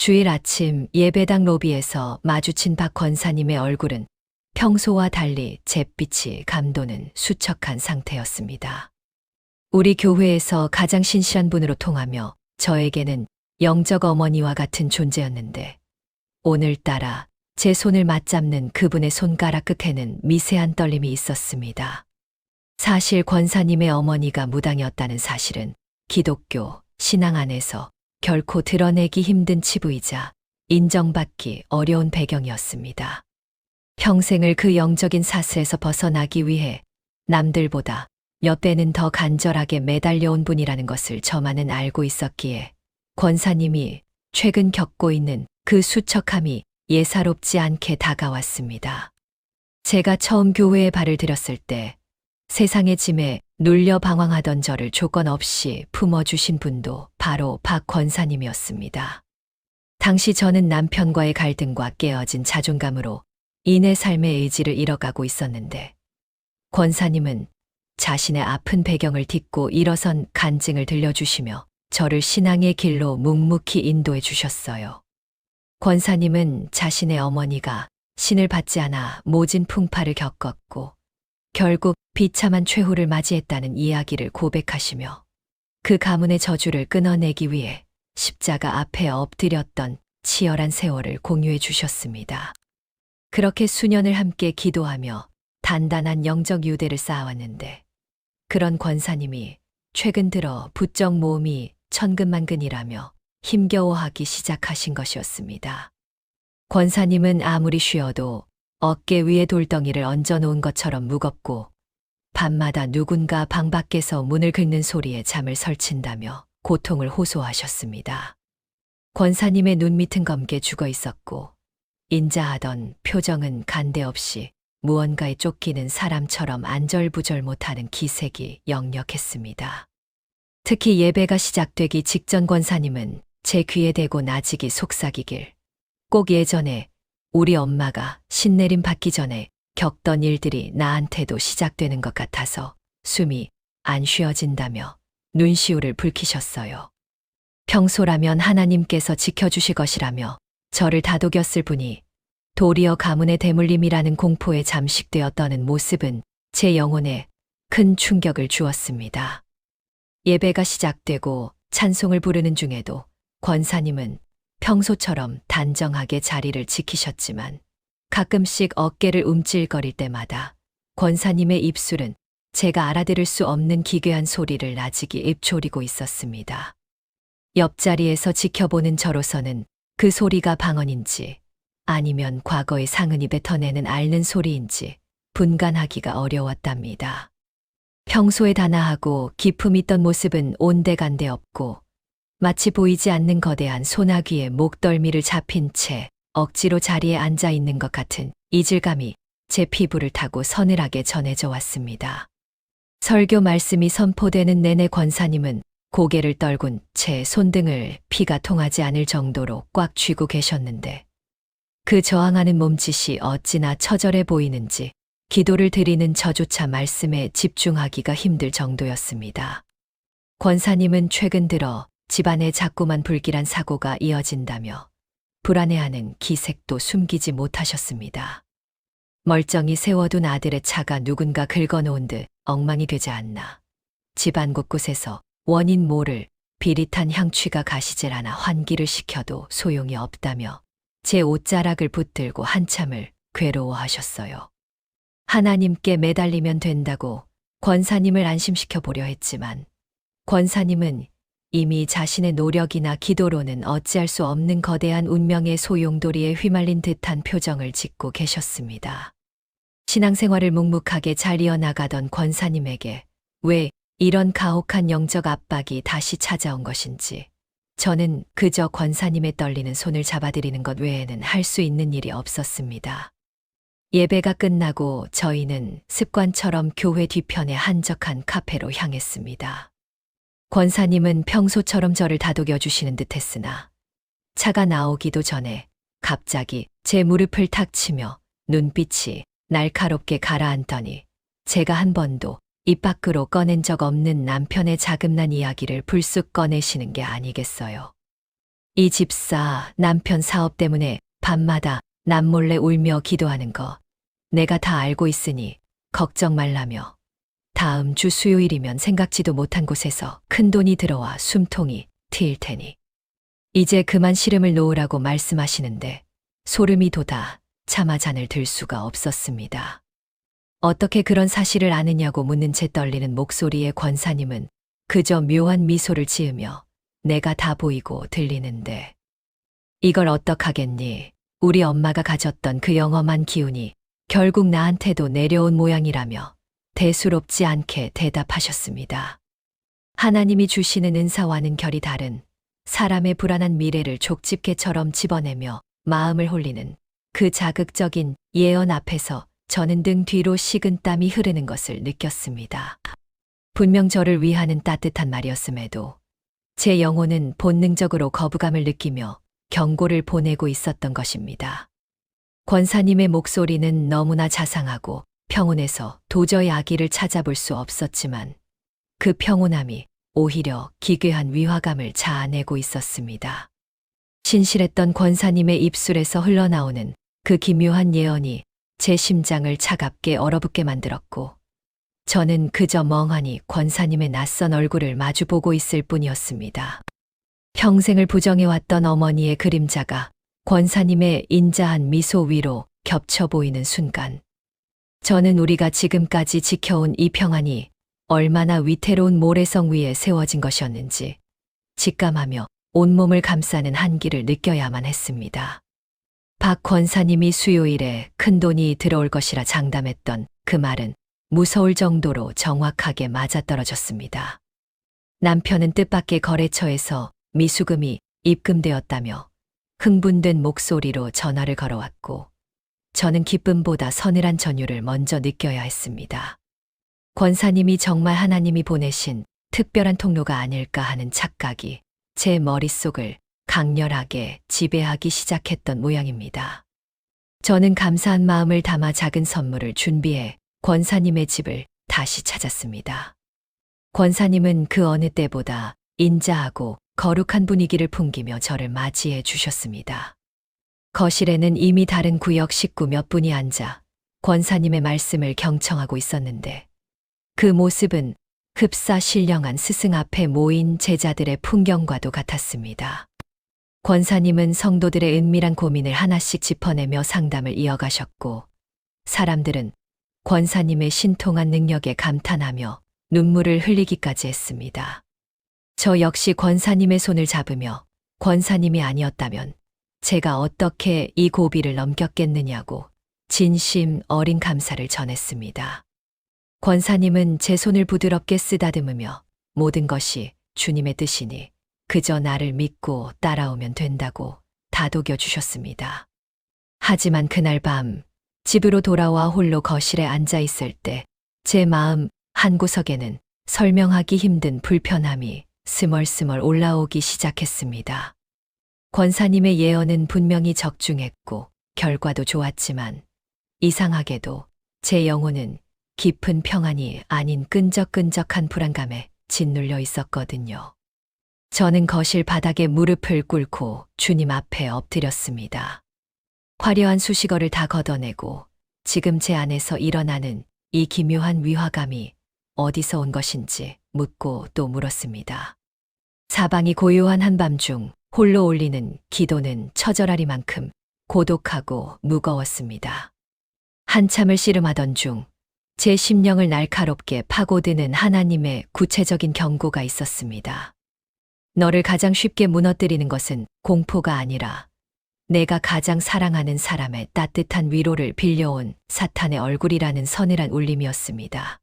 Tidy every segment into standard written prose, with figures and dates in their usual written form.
주일 아침 예배당 로비에서 마주친 박 권사님의 얼굴은 평소와 달리 잿빛이 감도는 수척한 상태였습니다. 우리 교회에서 가장 신실한 분으로 통하며 저에게는 영적 어머니와 같은 존재였는데 오늘따라 제 손을 맞잡는 그분의 손가락 끝에는 미세한 떨림이 있었습니다. 사실 권사님의 어머니가 무당이었다는 사실은 기독교 신앙 안에서 결코 드러내기 힘든 치부이자 인정받기 어려운 배경이었습니다. 평생을 그 영적인 사슬에서 벗어나기 위해 남들보다 몇 배는 더 간절하게 매달려온 분이라는 것을 저만은 알고 있었기에 권사님이 최근 겪고 있는 그 수척함이 예사롭지 않게 다가왔습니다. 제가 처음 교회에 발을 들였을 때 세상의 짐에 눌려 방황하던 저를 조건 없이 품어주신 분도 바로 박 권사님이었습니다. 당시 저는 남편과의 갈등과 깨어진 자존감으로 인의 삶의 의지를 잃어가고 있었는데 권사님은 자신의 아픈 배경을 딛고 일어선 간증을 들려주시며 저를 신앙의 길로 묵묵히 인도해 주셨어요. 권사님은 자신의 어머니가 신을 받지 않아 모진 풍파를 겪었고 결국 비참한 최후를 맞이했다는 이야기를 고백하시며 그 가문의 저주를 끊어내기 위해 십자가 앞에 엎드렸던 치열한 세월을 공유해 주셨습니다. 그렇게 수년을 함께 기도하며 단단한 영적 유대를 쌓아왔는데 그런 권사님이 최근 들어 부쩍 몸이 천근만근이라며 힘겨워하기 시작하신 것이었습니다. 권사님은 아무리 쉬어도 어깨 위에 돌덩이를 얹어놓은 것처럼 무겁고 밤마다 누군가 방 밖에서 문을 긁는 소리에 잠을 설친다며 고통을 호소하셨습니다. 권사님의 눈 밑은 검게 죽어 있었고 인자하던 표정은 간데없이 무언가에 쫓기는 사람처럼 안절부절 못하는 기색이 역력했습니다. 특히 예배가 시작되기 직전 권사님은 제 귀에 대고 나직이 속삭이길 꼭 예전에 우리 엄마가 신내림 받기 전에 겪던 일들이 나한테도 시작되는 것 같아서 숨이 안 쉬어진다며 눈시울을 붉히셨어요. 평소라면 하나님께서 지켜주실 것이라며 저를 다독였을 분이 도리어 가문의 대물림이라는 공포에 잠식되어 떠는 모습은 제 영혼에 큰 충격을 주었습니다. 예배가 시작되고 찬송을 부르는 중에도 권사님은 평소처럼 단정하게 자리를 지키셨지만 가끔씩 어깨를 움찔거릴 때마다 권사님의 입술은 제가 알아들을 수 없는 기괴한 소리를 나직이 읊조리고 있었습니다. 옆자리에서 지켜보는 저로서는 그 소리가 방언인지 아니면 과거의 상흔이 뱉어내는 앓는 소리인지 분간하기가 어려웠답니다. 평소에 단아하고 기품 있던 모습은 온데간데 없고 마치 보이지 않는 거대한 소나귀의 목덜미를 잡힌 채 억지로 자리에 앉아 있는 것 같은 이질감이 제 피부를 타고 서늘하게 전해져 왔습니다. 설교 말씀이 선포되는 내내 권사님은 고개를 떨군 채 손등을 피가 통하지 않을 정도로 꽉 쥐고 계셨는데 그 저항하는 몸짓이 어찌나 처절해 보이는지 기도를 드리는 저조차 말씀에 집중하기가 힘들 정도였습니다. 권사님은 최근 들어 집안에 자꾸만 불길한 사고가 이어진다며 불안해하는 기색도 숨기지 못하셨습니다. 멀쩡히 세워둔 아들의 차가 누군가 긁어놓은 듯 엉망이 되지 않나. 집안 곳곳에서 원인 모를 비릿한 향취가 가시질 않아 환기를 시켜도 소용이 없다며 제 옷자락을 붙들고 한참을 괴로워하셨어요. 하나님께 매달리면 된다고 권사님을 안심시켜 보려 했지만 권사님은 이미 자신의 노력이나 기도로는 어찌할 수 없는 거대한 운명의 소용돌이에 휘말린 듯한 표정을 짓고 계셨습니다. 신앙생활을 묵묵하게 잘 이어나가던 권사님에게 왜 이런 가혹한 영적 압박이 다시 찾아온 것인지 저는 그저 권사님의 떨리는 손을 잡아드리는 것 외에는 할 수 있는 일이 없었습니다. 예배가 끝나고 저희는 습관처럼 교회 뒤편의 한적한 카페로 향했습니다. 권사님은 평소처럼 저를 다독여 주시는 듯 했으나 차가 나오기도 전에 갑자기 제 무릎을 탁 치며 눈빛이 날카롭게 가라앉더니 제가 한 번도 입 밖으로 꺼낸 적 없는 남편의 자금난 이야기를 불쑥 꺼내시는 게 아니겠어요. 이 집사 남편 사업 때문에 밤마다 남몰래 울며 기도하는 거 내가 다 알고 있으니 걱정 말라며 다음 주 수요일이면 생각지도 못한 곳에서 큰돈이 들어와 숨통이 트일 테니 이제 그만 시름을 놓으라고 말씀하시는데 소름이 돋아 차마 잔을 들 수가 없었습니다. 어떻게 그런 사실을 아느냐고 묻는 채 떨리는 목소리의 권사님은 그저 묘한 미소를 지으며 내가 다 보이고 들리는데 이걸 어떡하겠니? 우리 엄마가 가졌던 그 영험한 기운이 결국 나한테도 내려온 모양이라며 대수롭지 않게 대답하셨습니다. 하나님이 주시는 은사와는 결이 다른 사람의 불안한 미래를 족집게처럼 집어내며 마음을 홀리는 그 자극적인 예언 앞에서 저는 등 뒤로 식은땀이 흐르는 것을 느꼈습니다. 분명 저를 위하는 따뜻한 말이었음에도 제 영혼은 본능적으로 거부감을 느끼며 경고를 보내고 있었던 것입니다. 권사님의 목소리는 너무나 자상하고 평온해서 도저히 악의를 찾아볼 수 없었지만 그 평온함이 오히려 기괴한 위화감을 자아내고 있었습니다. 신실했던 권사님의 입술에서 흘러나오는 그 기묘한 예언이 제 심장을 차갑게 얼어붙게 만들었고 저는 그저 멍하니 권사님의 낯선 얼굴을 마주보고 있을 뿐이었습니다. 평생을 부정해왔던 어머니의 그림자가 권사님의 인자한 미소 위로 겹쳐 보이는 순간 저는 우리가 지금까지 지켜온 이 평안이 얼마나 위태로운 모래성 위에 세워진 것이었는지 직감하며 온몸을 감싸는 한기를 느껴야만 했습니다. 박 권사님이 수요일에 큰돈이 들어올 것이라 장담했던 그 말은 무서울 정도로 정확하게 맞아떨어졌습니다. 남편은 뜻밖의 거래처에서 미수금이 입금되었다며 흥분된 목소리로 전화를 걸어왔고 저는 기쁨보다 서늘한 전율을 먼저 느껴야 했습니다. 권사님이 정말 하나님이 보내신 특별한 통로가 아닐까 하는 착각이 제 머릿속을 강렬하게 지배하기 시작했던 모양입니다. 저는 감사한 마음을 담아 작은 선물을 준비해 권사님의 집을 다시 찾았습니다. 권사님은 그 어느 때보다 인자하고 거룩한 분위기를 풍기며 저를 맞이해 주셨습니다. 거실에는 이미 다른 구역 식구 몇 분이 앉아 권사님의 말씀을 경청하고 있었는데 그 모습은 흡사 신령한 스승 앞에 모인 제자들의 풍경과도 같았습니다. 권사님은 성도들의 은밀한 고민을 하나씩 짚어내며 상담을 이어가셨고 사람들은 권사님의 신통한 능력에 감탄하며 눈물을 흘리기까지 했습니다. 저 역시 권사님의 손을 잡으며 권사님이 아니었다면 제가 어떻게 이 고비를 넘겼겠느냐고 진심 어린 감사를 전했습니다. 권사님은 제 손을 부드럽게 쓰다듬으며 모든 것이 주님의 뜻이니 그저 나를 믿고 따라오면 된다고 다독여 주셨습니다. 하지만 그날 밤 집으로 돌아와 홀로 거실에 앉아 있을 때 제 마음 한구석에는 설명하기 힘든 불편함이 스멀스멀 올라오기 시작했습니다. 권사님의 예언은 분명히 적중했고 결과도 좋았지만 이상하게도 제 영혼은 깊은 평안이 아닌 끈적끈적한 불안감에 짓눌려 있었거든요. 저는 거실 바닥에 무릎을 꿇고 주님 앞에 엎드렸습니다. 화려한 수식어를 다 걷어내고 지금 제 안에서 일어나는 이 기묘한 위화감이 어디서 온 것인지 묻고 또 물었습니다. 사방이 고요한 한밤중 홀로 올리는 기도는 처절하리만큼 고독하고 무거웠습니다. 한참을 씨름하던 중 제 심령을 날카롭게 파고드는 하나님의 구체적인 경고가 있었습니다. 너를 가장 쉽게 무너뜨리는 것은 공포가 아니라 내가 가장 사랑하는 사람의 따뜻한 위로를 빌려온 사탄의 얼굴이라는 서늘한 울림이었습니다.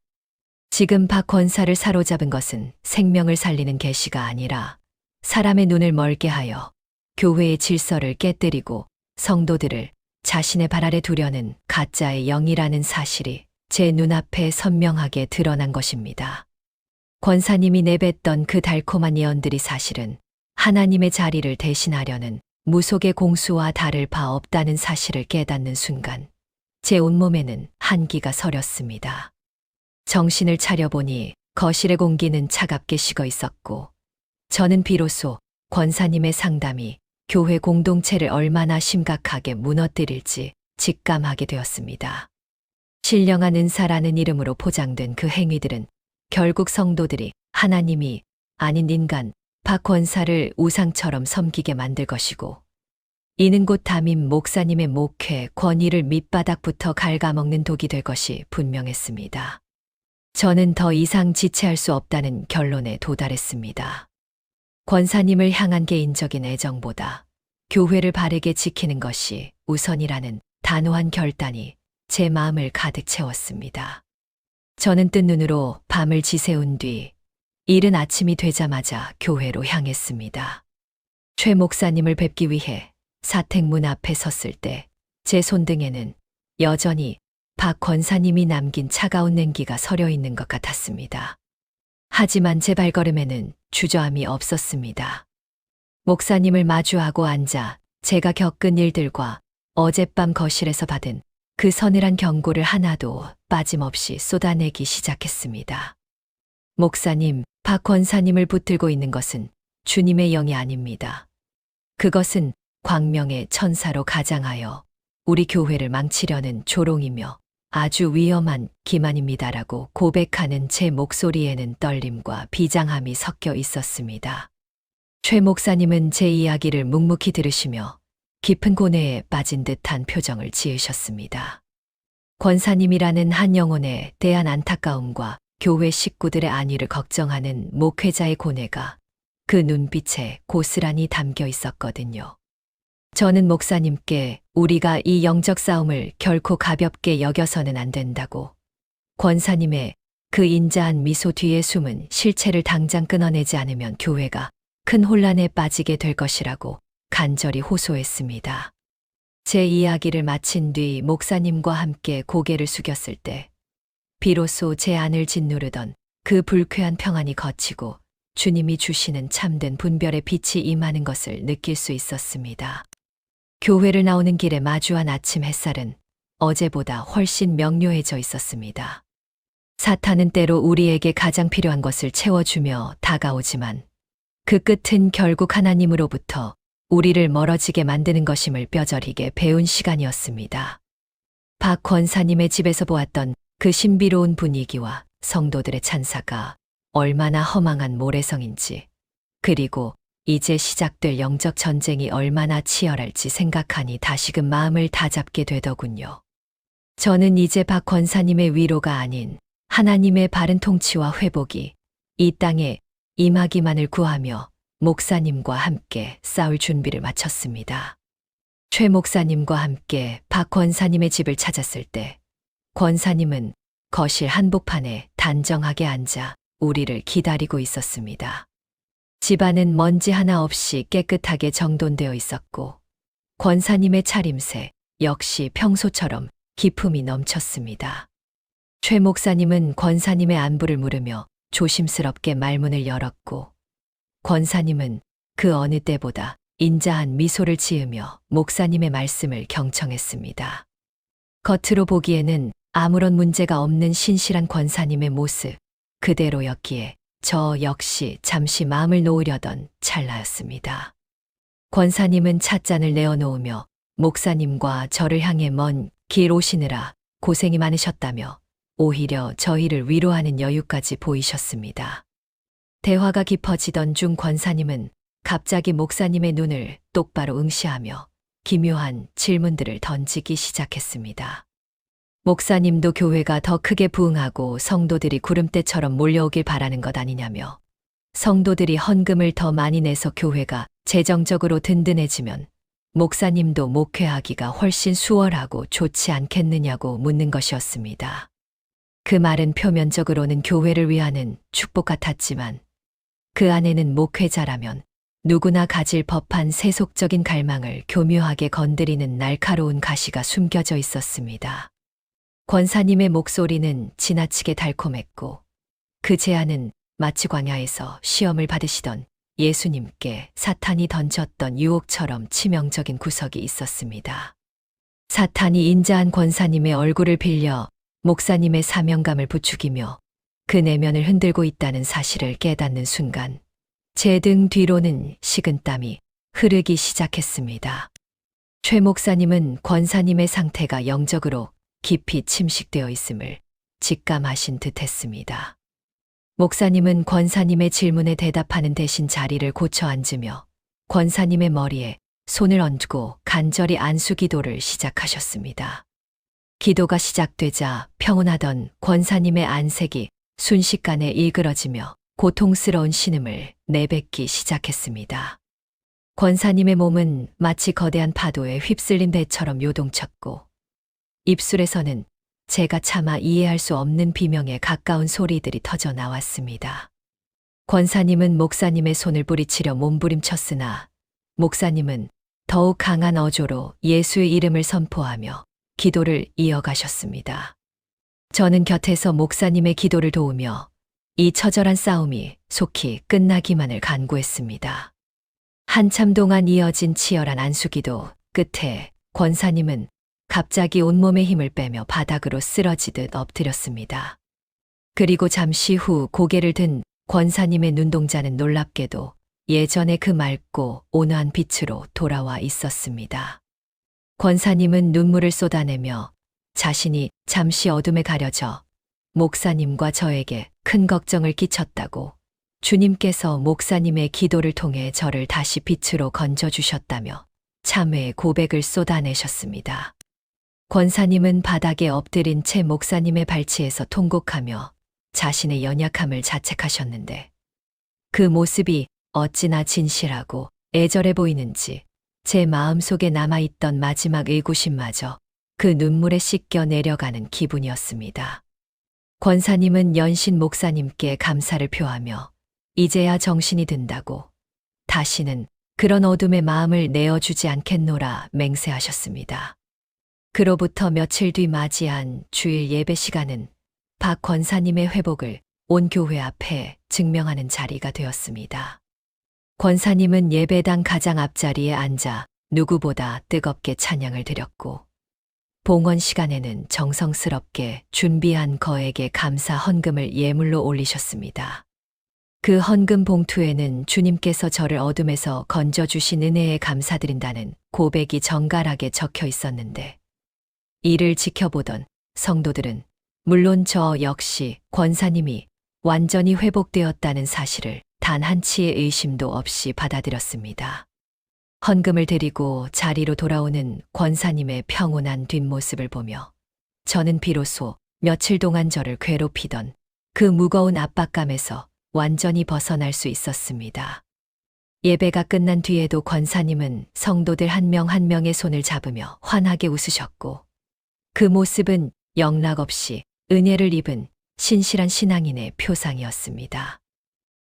지금 박 권사를 사로잡은 것은 생명을 살리는 계시가 아니라 사람의 눈을 멀게 하여 교회의 질서를 깨뜨리고 성도들을 자신의 발 아래 두려는 가짜의 영이라는 사실이 제 눈앞에 선명하게 드러난 것입니다. 권사님이 내뱉던 그 달콤한 예언들이 사실은 하나님의 자리를 대신하려는 무속의 공수와 다를 바 없다는 사실을 깨닫는 순간 제 온몸에는 한기가 서렸습니다. 정신을 차려보니 거실의 공기는 차갑게 식어 있었고 저는 비로소 권사님의 상담이 교회 공동체를 얼마나 심각하게 무너뜨릴지 직감하게 되었습니다. 신령한 은사라는 이름으로 포장된 그 행위들은 결국 성도들이 하나님이 아닌 인간, 박 권사를 우상처럼 섬기게 만들 것이고, 이는 곧 담임 목사님의 목회 권위를 밑바닥부터 갉아먹는 독이 될 것이 분명했습니다. 저는 더 이상 지체할 수 없다는 결론에 도달했습니다. 권사님을 향한 개인적인 애정보다 교회를 바르게 지키는 것이 우선이라는 단호한 결단이 제 마음을 가득 채웠습니다. 저는 뜬 눈으로 밤을 지새운 뒤 이른 아침이 되자마자 교회로 향했습니다. 최 목사님을 뵙기 위해 사택문 앞에 섰을 때 제 손등에는 여전히 박 권사님이 남긴 차가운 냉기가 서려 있는 것 같았습니다. 하지만 제 발걸음에는 주저함이 없었습니다. 목사님을 마주하고 앉아 제가 겪은 일들과 어젯밤 거실에서 받은 그 서늘한 경고를 하나도 빠짐없이 쏟아내기 시작했습니다. 목사님, 박 권사님을 붙들고 있는 것은 주님의 영이 아닙니다. 그것은 광명의 천사로 가장하여 우리 교회를 망치려는 조롱이며 아주 위험한 기만입니다라고 고백하는 제 목소리에는 떨림과 비장함이 섞여 있었습니다. 최 목사님은 제 이야기를 묵묵히 들으시며 깊은 고뇌에 빠진 듯한 표정을 지으셨습니다. 권사님이라는 한 영혼에 대한 안타까움과 교회 식구들의 안위를 걱정하는 목회자의 고뇌가 그 눈빛에 고스란히 담겨 있었거든요. 저는 목사님께 우리가 이 영적 싸움을 결코 가볍게 여겨서는 안 된다고, 권사님의 그 인자한 미소 뒤에 숨은 실체를 당장 끊어내지 않으면 교회가 큰 혼란에 빠지게 될 것이라고 간절히 호소했습니다. 제 이야기를 마친 뒤 목사님과 함께 고개를 숙였을 때 비로소 제 안을 짓누르던 그 불쾌한 평안이 걷히고 주님이 주시는 참된 분별의 빛이 임하는 것을 느낄 수 있었습니다. 교회를 나오는 길에 마주한 아침 햇살은 어제보다 훨씬 명료해져 있었습니다. 사탄은 때로 우리에게 가장 필요한 것을 채워주며 다가오지만 그 끝은 결국 하나님으로부터 우리를 멀어지게 만드는 것임을 뼈저리게 배운 시간이었습니다. 박 권사님의 집에서 보았던 그 신비로운 분위기와 성도들의 찬사가 얼마나 허망한 모래성인지, 그리고 이제 시작될 영적 전쟁이 얼마나 치열할지 생각하니 다시금 마음을 다잡게 되더군요. 저는 이제 박 권사님의 위로가 아닌 하나님의 바른 통치와 회복이 이 땅에 임하기만을 구하며 목사님과 함께 싸울 준비를 마쳤습니다. 최 목사님과 함께 박 권사님의 집을 찾았을 때 권사님은 거실 한복판에 단정하게 앉아 우리를 기다리고 있었습니다. 집안은 먼지 하나 없이 깨끗하게 정돈되어 있었고 권사님의 차림새 역시 평소처럼 기품이 넘쳤습니다. 최 목사님은 권사님의 안부를 물으며 조심스럽게 말문을 열었고 권사님은 그 어느 때보다 인자한 미소를 지으며 목사님의 말씀을 경청했습니다. 겉으로 보기에는 아무런 문제가 없는 신실한 권사님의 모습 그대로였기에 저 역시 잠시 마음을 놓으려던 찰나였습니다. 권사님은 찻잔을 내어놓으며 목사님과 저를 향해 먼 길 오시느라 고생이 많으셨다며 오히려 저희를 위로하는 여유까지 보이셨습니다. 대화가 깊어지던 중 권사님은 갑자기 목사님의 눈을 똑바로 응시하며 기묘한 질문들을 던지기 시작했습니다. 목사님도 교회가 더 크게 부흥하고 성도들이 구름대처럼 몰려오길 바라는 것 아니냐며, 성도들이 헌금을 더 많이 내서 교회가 재정적으로 든든해지면 목사님도 목회하기가 훨씬 수월하고 좋지 않겠느냐고 묻는 것이었습니다. 그 말은 표면적으로는 교회를 위하는 축복 같았지만 그 안에는 목회자라면 누구나 가질 법한 세속적인 갈망을 교묘하게 건드리는 날카로운 가시가 숨겨져 있었습니다. 권사님의 목소리는 지나치게 달콤했고 그 제안은 마치 광야에서 시험을 받으시던 예수님께 사탄이 던졌던 유혹처럼 치명적인 구석이 있었습니다. 사탄이 인자한 권사님의 얼굴을 빌려 목사님의 사명감을 부추기며 그 내면을 흔들고 있다는 사실을 깨닫는 순간 제 등 뒤로는 식은땀이 흐르기 시작했습니다. 최 목사님은 권사님의 상태가 영적으로 깊이 침식되어 있음을 직감하신 듯 했습니다. 목사님은 권사님의 질문에 대답하는 대신 자리를 고쳐 앉으며 권사님의 머리에 손을 얹고 간절히 안수 기도를 시작하셨습니다. 기도가 시작되자 평온하던 권사님의 안색이 순식간에 일그러지며 고통스러운 신음을 내뱉기 시작했습니다. 권사님의 몸은 마치 거대한 파도에 휩쓸린 배처럼 요동쳤고 입술에서는 제가 차마 이해할 수 없는 비명에 가까운 소리들이 터져 나왔습니다. 권사님은 목사님의 손을 뿌리치려 몸부림쳤으나 목사님은 더욱 강한 어조로 예수의 이름을 선포하며 기도를 이어가셨습니다. 저는 곁에서 목사님의 기도를 도우며 이 처절한 싸움이 속히 끝나기만을 간구했습니다. 한참 동안 이어진 치열한 안수기도 끝에 권사님은 갑자기 온몸의 힘을 빼며 바닥으로 쓰러지듯 엎드렸습니다. 그리고 잠시 후 고개를 든 권사님의 눈동자는 놀랍게도 예전의 그 맑고 온화한 빛으로 돌아와 있었습니다. 권사님은 눈물을 쏟아내며 자신이 잠시 어둠에 가려져 목사님과 저에게 큰 걱정을 끼쳤다고 주님께서 목사님의 기도를 통해 저를 다시 빛으로 건져주셨다며 참회의 고백을 쏟아내셨습니다. 권사님은 바닥에 엎드린 채 목사님의 발치에서 통곡하며 자신의 연약함을 자책하셨는데 그 모습이 어찌나 진실하고 애절해 보이는지 제 마음속에 남아있던 마지막 의구심마저 그 눈물에 씻겨 내려가는 기분이었습니다. 권사님은 연신 목사님께 감사를 표하며 이제야 정신이 든다고 다시는 그런 어둠의 마음을 내어주지 않겠노라 맹세하셨습니다. 그로부터 며칠 뒤 맞이한 주일 예배 시간은 박 권사님의 회복을 온 교회 앞에 증명하는 자리가 되었습니다. 권사님은 예배당 가장 앞자리에 앉아 누구보다 뜨겁게 찬양을 드렸고 봉헌 시간에는 정성스럽게 준비한 거액의 감사 헌금을 예물로 올리셨습니다. 그 헌금 봉투에는 주님께서 저를 어둠에서 건져주신 은혜에 감사드린다는 고백이 정갈하게 적혀 있었는데 이를 지켜보던 성도들은 물론 저 역시 권사님이 완전히 회복되었다는 사실을 단 한치의 의심도 없이 받아들였습니다. 헌금을 드리고 자리로 돌아오는 권사님의 평온한 뒷모습을 보며 저는 비로소 며칠 동안 저를 괴롭히던 그 무거운 압박감에서 완전히 벗어날 수 있었습니다. 예배가 끝난 뒤에도 권사님은 성도들 한 명 한 명의 손을 잡으며 환하게 웃으셨고 그 모습은 영락없이 은혜를 입은 신실한 신앙인의 표상이었습니다.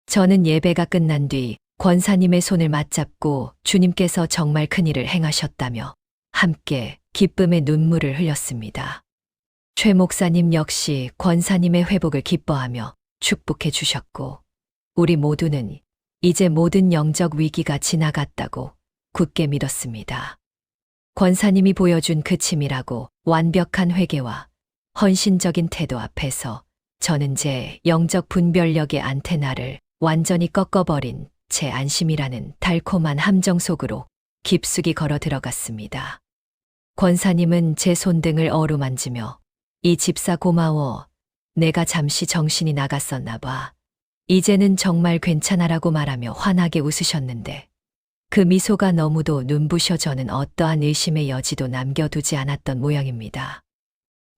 저는 예배가 끝난 뒤 권사님의 손을 맞잡고 주님께서 정말 큰일을 행하셨다며 함께 기쁨의 눈물을 흘렸습니다. 최 목사님 역시 권사님의 회복을 기뻐하며 축복해 주셨고 우리 모두는 이제 모든 영적 위기가 지나갔다고 굳게 믿었습니다. 권사님이 보여준 그 치밀하고 완벽한 회개와 헌신적인 태도 앞에서 저는 제 영적 분별력의 안테나를 완전히 꺾어버린 제 안심이라는 달콤한 함정 속으로 깊숙이 걸어 들어갔습니다. 권사님은 제 손등을 어루만지며 이 집사 고마워. 내가 잠시 정신이 나갔었나 봐. 이제는 정말 괜찮아라고 말하며 환하게 웃으셨는데 그 미소가 너무도 눈부셔 저는 어떠한 의심의 여지도 남겨두지 않았던 모양입니다.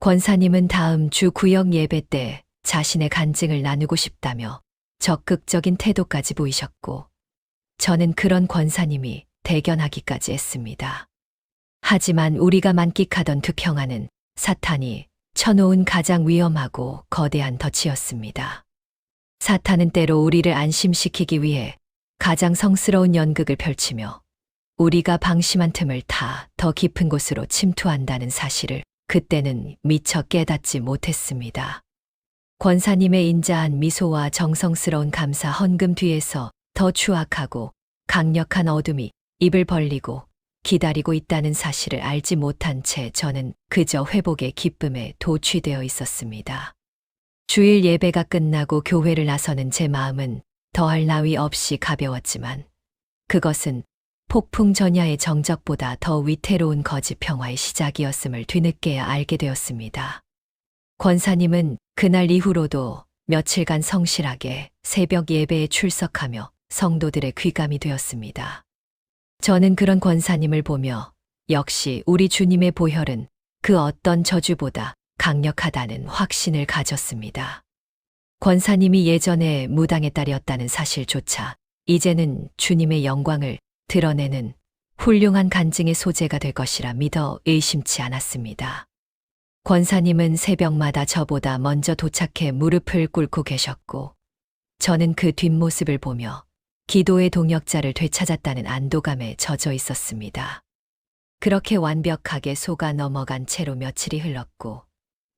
권사님은 다음 주 구역 예배 때 자신의 간증을 나누고 싶다며 적극적인 태도까지 보이셨고 저는 그런 권사님이 대견하기까지 했습니다. 하지만 우리가 만끽하던 극형아는 사탄이 쳐놓은 가장 위험하고 거대한 덫이었습니다. 사탄은 때로 우리를 안심시키기 위해 가장 성스러운 연극을 펼치며 우리가 방심한 틈을 타 더 깊은 곳으로 침투한다는 사실을 그때는 미처 깨닫지 못했습니다. 권사님의 인자한 미소와 정성스러운 감사 헌금 뒤에서 더 추악하고 강력한 어둠이 입을 벌리고 기다리고 있다는 사실을 알지 못한 채 저는 그저 회복의 기쁨에 도취되어 있었습니다. 주일 예배가 끝나고 교회를 나서는 제 마음은 더할 나위 없이 가벼웠지만 그것은 폭풍 전야의 정적보다 더 위태로운 거지 평화의 시작이었음을 뒤늦게야 알게 되었습니다. 권사님은 그날 이후로도 며칠간 성실하게 새벽 예배에 출석하며 성도들의 귀감이 되었습니다. 저는 그런 권사님을 보며 역시 우리 주님의 보혈은 그 어떤 저주보다 강력하다는 확신을 가졌습니다. 권사님이 예전에 무당의 딸이었다는 사실조차 이제는 주님의 영광을 드러내는 훌륭한 간증의 소재가 될 것이라 믿어 의심치 않았습니다. 권사님은 새벽마다 저보다 먼저 도착해 무릎을 꿇고 계셨고, 저는 그 뒷모습을 보며 기도의 동역자를 되찾았다는 안도감에 젖어 있었습니다. 그렇게 완벽하게 속아 넘어간 채로 며칠이 흘렀고,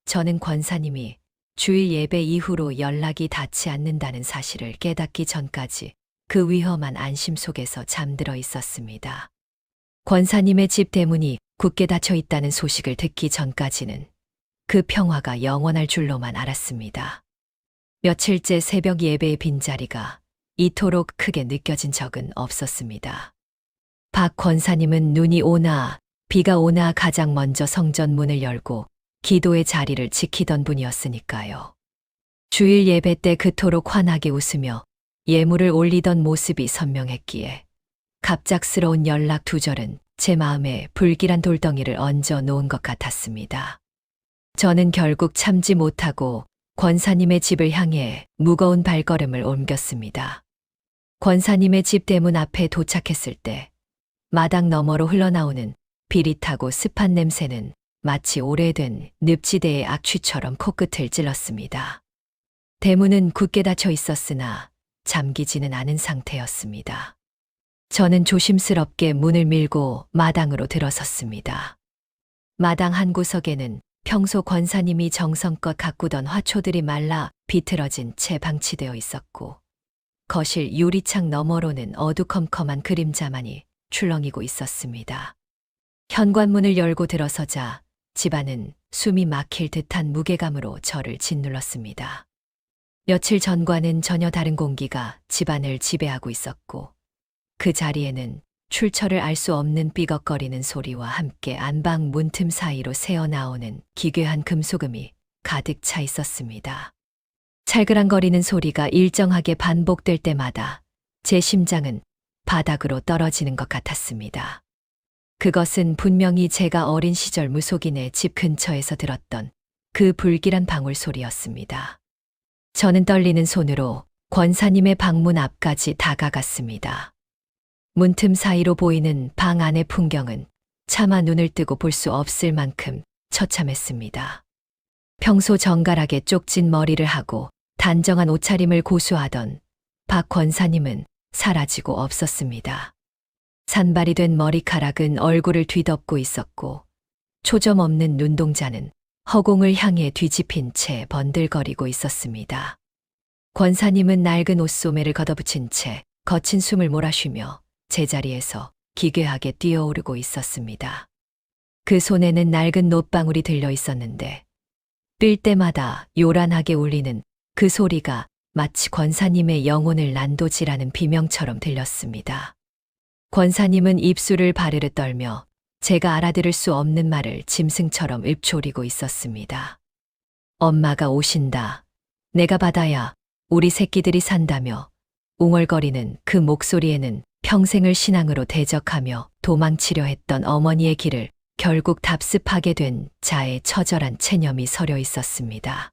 저는 권사님이 주일 예배 이후로 연락이 닿지 않는다는 사실을 깨닫기 전까지 그 위험한 안심 속에서 잠들어 있었습니다. 권사님의 집 대문이 굳게 닫혀 있다는 소식을 듣기 전까지는 그 평화가 영원할 줄로만 알았습니다. 며칠째 새벽 예배의 빈자리가 이토록 크게 느껴진 적은 없었습니다. 박 권사님은 눈이 오나 비가 오나 가장 먼저 성전 문을 열고 기도의 자리를 지키던 분이었으니까요. 주일 예배 때 그토록 환하게 웃으며 예물을 올리던 모습이 선명했기에 갑작스러운 연락 두절은 제 마음에 불길한 돌덩이를 얹어 놓은 것 같았습니다. 저는 결국 참지 못하고 권사님의 집을 향해 무거운 발걸음을 옮겼습니다. 권사님의 집 대문 앞에 도착했을 때 마당 너머로 흘러나오는 비릿하고 습한 냄새는 마치 오래된 늪지대의 악취처럼 코끝을 찔렀습니다. 대문은 굳게 닫혀 있었으나 잠기지는 않은 상태였습니다. 저는 조심스럽게 문을 밀고 마당으로 들어섰습니다. 마당 한 구석에는 평소 권사님이 정성껏 가꾸던 화초들이 말라 비틀어진 채 방치되어 있었고, 거실 유리창 너머로는 어두컴컴한 그림자만이 출렁이고 있었습니다. 현관문을 열고 들어서자 집안은 숨이 막힐 듯한 무게감으로 저를 짓눌렀습니다. 며칠 전과는 전혀 다른 공기가 집안을 지배하고 있었고, 그 자리에는 출처를 알 수 없는 삐걱거리는 소리와 함께 안방 문틈 사이로 새어나오는 기괴한 금속음이 가득 차 있었습니다. 찰그랑거리는 소리가 일정하게 반복될 때마다 제 심장은 바닥으로 떨어지는 것 같았습니다. 그것은 분명히 제가 어린 시절 무속인의 집 근처에서 들었던 그 불길한 방울 소리였습니다. 저는 떨리는 손으로 권사님의 방문 앞까지 다가갔습니다. 문틈 사이로 보이는 방 안의 풍경은 차마 눈을 뜨고 볼 수 없을 만큼 처참했습니다. 평소 정갈하게 쪽진 머리를 하고 단정한 옷차림을 고수하던 박 권사님은 사라지고 없었습니다. 산발이 된 머리카락은 얼굴을 뒤덮고 있었고, 초점 없는 눈동자는 허공을 향해 뒤집힌 채 번들거리고 있었습니다. 권사님은 낡은 옷소매를 걷어붙인 채 거친 숨을 몰아쉬며 제자리에서 기괴하게 뛰어오르고 있었습니다. 그 손에는 낡은 놋방울이 들려 있었는데 뛸 때마다 요란하게 울리는 그 소리가 마치 권사님의 영혼을 난도질하는 비명처럼 들렸습니다. 권사님은 입술을 바르르 떨며 제가 알아들을 수 없는 말을 짐승처럼 읊조리고 있었습니다. 엄마가 오신다. 내가 받아야 우리 새끼들이 산다며 웅얼거리는 그 목소리에는 평생을 신앙으로 대적하며 도망치려 했던 어머니의 길을 결국 답습하게 된 자의 처절한 체념이 서려 있었습니다.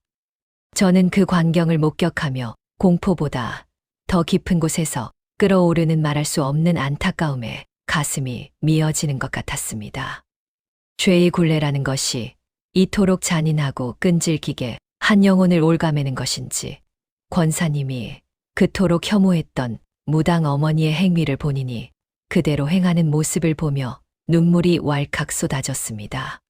저는 그 광경을 목격하며 공포보다 더 깊은 곳에서 끓어오르는 말할 수 없는 안타까움에 가슴이 미어지는 것 같았습니다. 죄의 굴레라는 것이 이토록 잔인하고 끈질기게 한 영혼을 올가매는 것인지, 권사님이 그토록 혐오했던 무당 어머니의 행위를 본인이 그대로 행하는 모습을 보며 눈물이 왈칵 쏟아졌습니다.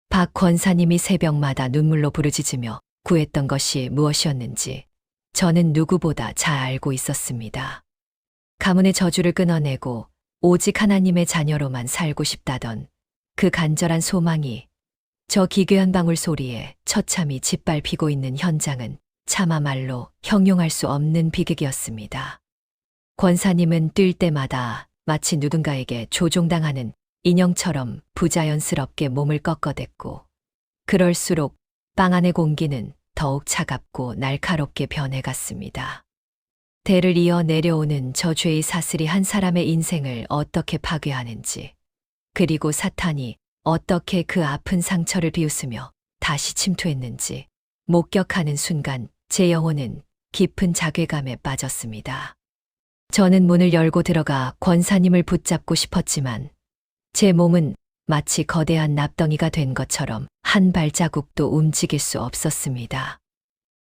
박 권사님이 새벽마다 눈물로 부르짖으며 구했던 것이 무엇이었는지 저는 누구보다 잘 알고 있었습니다. 가문의 저주를 끊어내고 오직 하나님의 자녀로만 살고 싶다던 그 간절한 소망이 저 기괴한 방울 소리에 처참히 짓밟히고 있는 현장은 차마 말로 형용할 수 없는 비극이었습니다. 권사님은 뛸 때마다 마치 누군가에게 조종당하는 인형처럼 부자연스럽게 몸을 꺾어댔고, 그럴수록 방 안의 공기는 더욱 차갑고 날카롭게 변해갔습니다. 대를 이어 내려오는 저 죄의 사슬이 한 사람의 인생을 어떻게 파괴하는지, 그리고 사탄이 어떻게 그 아픈 상처를 비웃으며 다시 침투했는지 목격하는 순간 제 영혼은 깊은 자괴감에 빠졌습니다. 저는 문을 열고 들어가 권사님을 붙잡고 싶었지만 제 몸은 마치 거대한 납덩이가 된 것처럼 한 발자국도 움직일 수 없었습니다.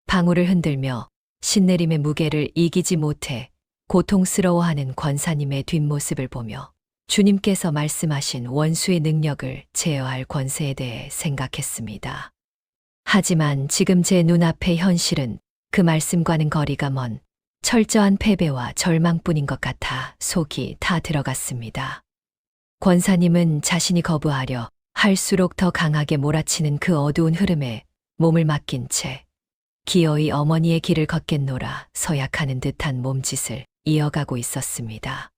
방울을 흔들며 신내림의 무게를 이기지 못해 고통스러워하는 권사님의 뒷모습을 보며 주님께서 말씀하신 원수의 능력을 제어할 권세에 대해 생각했습니다. 하지만 지금 제 눈앞의 현실은 그 말씀과는 거리가 먼 철저한 패배와 절망뿐인 것 같아 속이 다 들어갔습니다. 권사님은 자신이 거부하려 할수록 더 강하게 몰아치는 그 어두운 흐름에 몸을 맡긴 채 기어이 어머니의 길을 걷겠노라 서약하는 듯한 몸짓을 이어가고 있었습니다.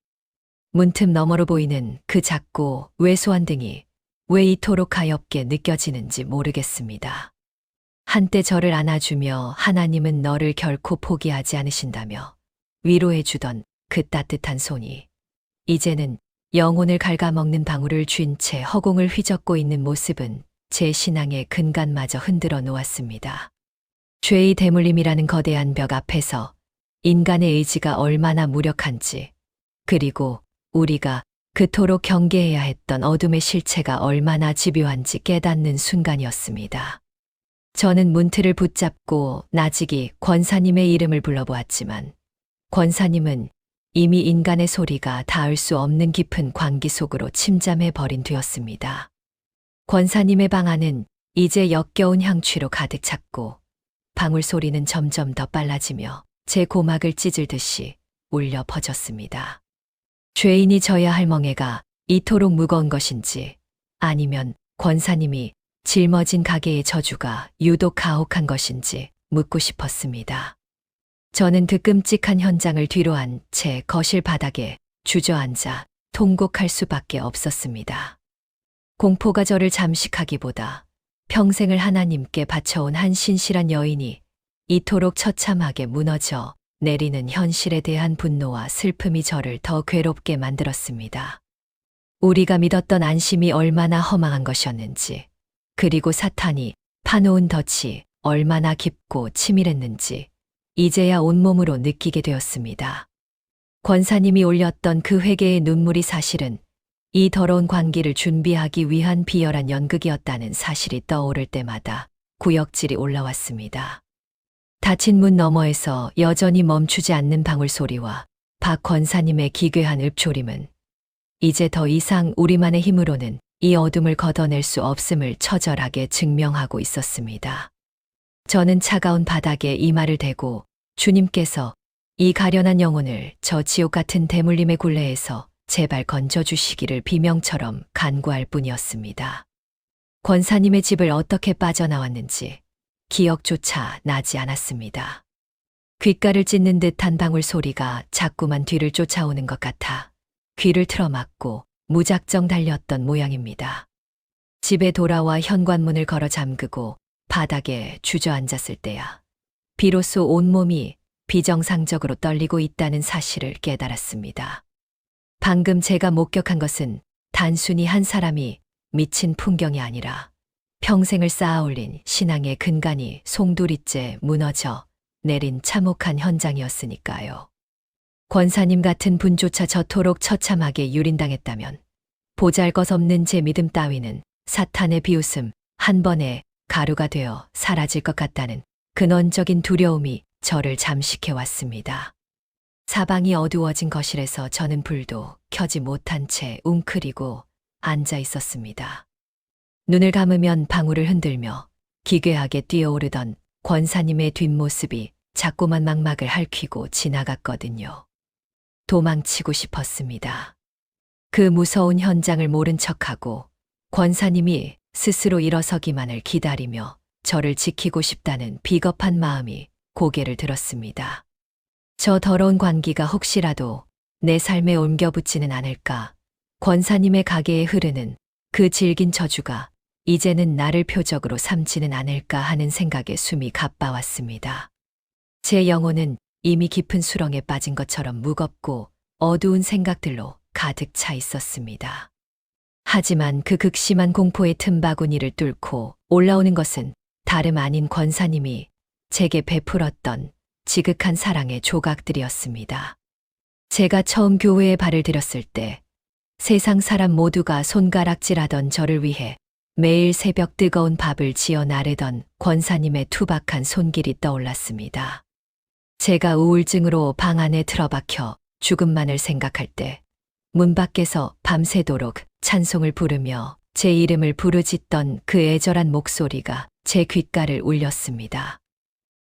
문틈 너머로 보이는 그 작고 왜소한 등이 왜 이토록 가엽게 느껴지는지 모르겠습니다. 한때 저를 안아주며 하나님은 너를 결코 포기하지 않으신다며 위로해주던 그 따뜻한 손이 이제는 영혼을 갉아먹는 방울을 쥔 채 허공을 휘젓고 있는 모습은 제 신앙의 근간마저 흔들어 놓았습니다. 죄의 대물림이라는 거대한 벽 앞에서 인간의 의지가 얼마나 무력한지, 그리고 우리가 그토록 경계해야 했던 어둠의 실체가 얼마나 집요한지 깨닫는 순간이었습니다. 저는 문틀을 붙잡고 나직이 권사님의 이름을 불러보았지만 권사님은 이미 인간의 소리가 닿을 수 없는 깊은 광기 속으로 침잠해 버린 뒤였습니다. 권사님의 방 안은 이제 역겨운 향취로 가득 찼고 방울 소리는 점점 더 빨라지며 제 고막을 찢을 듯이 울려 퍼졌습니다. 죄인이 져야 할 멍에가 이토록 무거운 것인지, 아니면 권사님이 짊어진 가게의 저주가 유독 가혹한 것인지 묻고 싶었습니다. 저는 그 끔찍한 현장을 뒤로한 채 거실 바닥에 주저앉아 통곡할 수밖에 없었습니다. 공포가 저를 잠식하기보다 평생을 하나님께 바쳐온 한 신실한 여인이 이토록 처참하게 무너져 내리는 현실에 대한 분노와 슬픔이 저를 더 괴롭게 만들었습니다. 우리가 믿었던 안심이 얼마나 허망한 것이었는지, 그리고 사탄이 파놓은 덫이 얼마나 깊고 치밀했는지 이제야 온몸으로 느끼게 되었습니다. 권사님이 올렸던 그 회개의 눈물이 사실은 이 더러운 광기를 준비하기 위한 비열한 연극이었다는 사실이 떠오를 때마다 구역질이 올라왔습니다. 닫힌 문 너머에서 여전히 멈추지 않는 방울 소리와 박 권사님의 기괴한 읊조림은 이제 더 이상 우리만의 힘으로는 이 어둠을 걷어낼 수 없음을 처절하게 증명하고 있었습니다. 저는 차가운 바닥에 이마를 대고 주님께서 이 가련한 영혼을 저 지옥 같은 대물림의 굴레에서 제발 건져주시기를 비명처럼 간구할 뿐이었습니다. 권사님의 집을 어떻게 빠져나왔는지 기억조차 나지 않았습니다. 귓가를 찢는 듯한 방울 소리가 자꾸만 뒤를 쫓아오는 것 같아 귀를 틀어막고 무작정 달렸던 모양입니다. 집에 돌아와 현관문을 걸어 잠그고 바닥에 주저앉았을 때야 비로소 온몸이 비정상적으로 떨리고 있다는 사실을 깨달았습니다. 방금 제가 목격한 것은 단순히 한 사람이 미친 풍경이 아니라 평생을 쌓아올린 신앙의 근간이 송두리째 무너져 내린 참혹한 현장이었으니까요. 권사님 같은 분조차 저토록 처참하게 유린당했다면 보잘것없는 제 믿음 따위는 사탄의 비웃음 한 번에 가루가 되어 사라질 것 같다는 근원적인 두려움이 저를 잠식해왔습니다. 사방이 어두워진 거실에서 저는 불도 켜지 못한 채 웅크리고 앉아 있었습니다. 눈을 감으면 방울을 흔들며 기괴하게 뛰어오르던 권사님의 뒷모습이 자꾸만 망막을 핥히고 지나갔거든요. 도망치고 싶었습니다. 그 무서운 현장을 모른 척하고 권사님이 스스로 일어서기만을 기다리며 저를 지키고 싶다는 비겁한 마음이 고개를 들었습니다. 저 더러운 광기가 혹시라도 내 삶에 옮겨붙지는 않을까. 권사님의 가게에 흐르는 그 질긴 저주가 이제는 나를 표적으로 삼지는 않을까 하는 생각에 숨이 가빠왔습니다. 제 영혼은 이미 깊은 수렁에 빠진 것처럼 무겁고 어두운 생각들로 가득 차 있었습니다. 하지만 그 극심한 공포의 틈바구니를 뚫고 올라오는 것은 다름 아닌 권사님이 제게 베풀었던 지극한 사랑의 조각들이었습니다. 제가 처음 교회에 발을 들였을 때 세상 사람 모두가 손가락질하던 저를 위해 매일 새벽 뜨거운 밥을 지어 나르던 권사님의 투박한 손길이 떠올랐습니다. 제가 우울증으로 방 안에 틀어박혀 죽음만을 생각할 때 문 밖에서 밤새도록 찬송을 부르며 제 이름을 부르짖던 그 애절한 목소리가 제 귓가를 울렸습니다.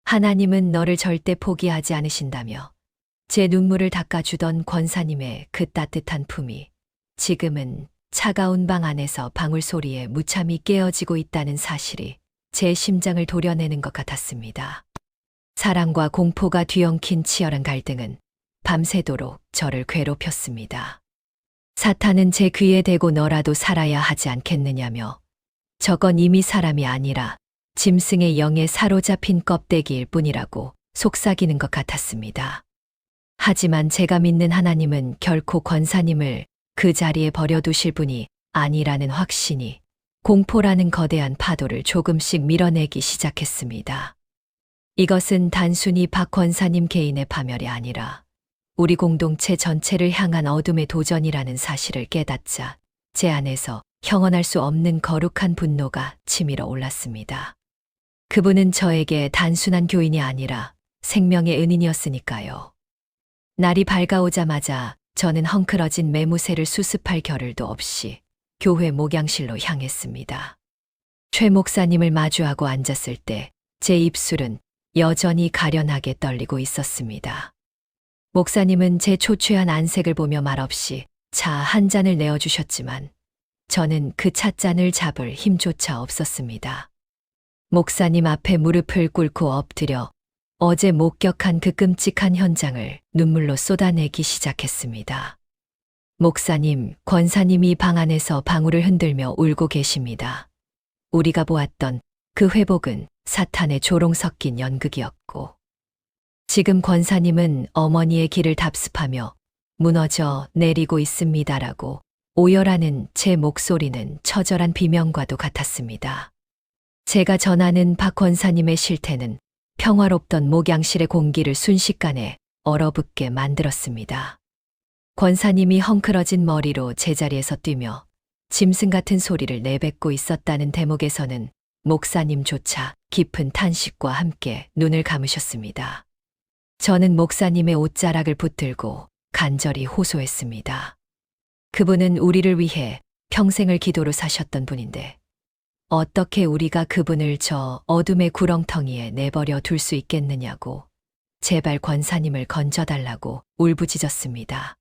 하나님은 너를 절대 포기하지 않으신다며 제 눈물을 닦아주던 권사님의 그 따뜻한 품이 지금은 차가운 방 안에서 방울 소리에 무참히 깨어지고 있다는 사실이 제 심장을 도려내는 것 같았습니다. 사랑과 공포가 뒤엉킨 치열한 갈등은 밤새도록 저를 괴롭혔습니다. 사탄은 제 귀에 대고 너라도 살아야 하지 않겠느냐며 저건 이미 사람이 아니라 짐승의 영에 사로잡힌 껍데기일 뿐이라고 속삭이는 것 같았습니다. 하지만 제가 믿는 하나님은 결코 권사님을 그 자리에 버려두실 분이 아니라는 확신이 공포라는 거대한 파도를 조금씩 밀어내기 시작했습니다. 이것은 단순히 박 권사님 개인의 파멸이 아니라 우리 공동체 전체를 향한 어둠의 도전이라는 사실을 깨닫자 제 안에서 형언할 수 없는 거룩한 분노가 치밀어 올랐습니다. 그분은 저에게 단순한 교인이 아니라 생명의 은인이었으니까요. 날이 밝아오자마자 저는 헝클어진 매무새를 수습할 겨를도 없이 교회 목양실로 향했습니다. 최 목사님을 마주하고 앉았을 때 제 입술은 여전히 가련하게 떨리고 있었습니다. 목사님은 제 초췌한 안색을 보며 말없이 차 한 잔을 내어주셨지만 저는 그 찻잔을 잡을 힘조차 없었습니다. 목사님 앞에 무릎을 꿇고 엎드려 어제 목격한 그 끔찍한 현장을 눈물로 쏟아내기 시작했습니다. 목사님, 권사님이 방 안에서 방울을 흔들며 울고 계십니다. 우리가 보았던 그 회복은 사탄의 조롱 섞인 연극이었고 지금 권사님은 어머니의 길을 답습하며 무너져 내리고 있습니다라고 오열하는 제 목소리는 처절한 비명과도 같았습니다. 제가 전하는 박 권사님의 실태는 평화롭던 목양실의 공기를 순식간에 얼어붙게 만들었습니다. 권사님이 헝클어진 머리로 제자리에서 뛰며 짐승 같은 소리를 내뱉고 있었다는 대목에서는 목사님조차 깊은 탄식과 함께 눈을 감으셨습니다. 저는 목사님의 옷자락을 붙들고 간절히 호소했습니다. 그분은 우리를 위해 평생을 기도로 사셨던 분인데 어떻게 우리가 그분을 저 어둠의 구렁텅이에 내버려 둘 수 있겠느냐고 제발 권사님을 건져달라고 울부짖었습니다.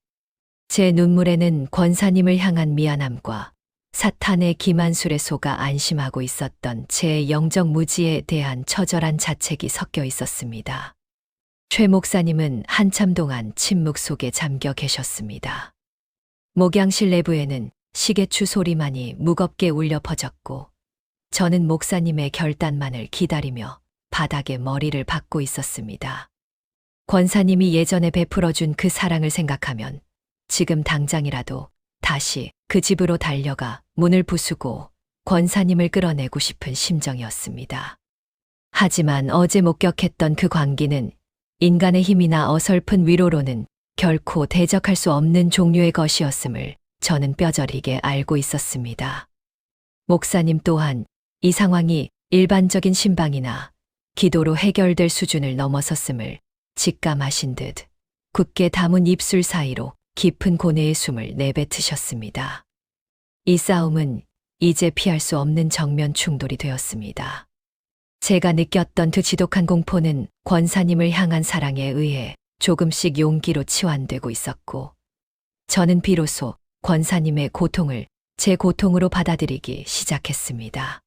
제 눈물에는 권사님을 향한 미안함과 사탄의 기만술에 속아 안심하고 있었던 제 영적 무지에 대한 처절한 자책이 섞여 있었습니다. 최 목사님은 한참 동안 침묵 속에 잠겨 계셨습니다. 목양실 내부에는 시계추 소리만이 무겁게 울려 퍼졌고 저는 목사님의 결단만을 기다리며 바닥에 머리를 박고 있었습니다. 권사님이 예전에 베풀어준 그 사랑을 생각하면 지금 당장이라도 다시 그 집으로 달려가 문을 부수고 권사님을 끌어내고 싶은 심정이었습니다. 하지만 어제 목격했던 그 광기는 인간의 힘이나 어설픈 위로로는 결코 대적할 수 없는 종류의 것이었음을 저는 뼈저리게 알고 있었습니다. 목사님 또한 이 상황이 일반적인 신방이나 기도로 해결될 수준을 넘어섰음을 직감하신 듯 굳게 담은 입술 사이로 깊은 고뇌의 숨을 내뱉으셨습니다. 이 싸움은 이제 피할 수 없는 정면 충돌이 되었습니다. 제가 느꼈던 그 지독한 공포는 권사님을 향한 사랑에 의해 조금씩 용기로 치환되고 있었고 저는 비로소 권사님의 고통을 제 고통으로 받아들이기 시작했습니다.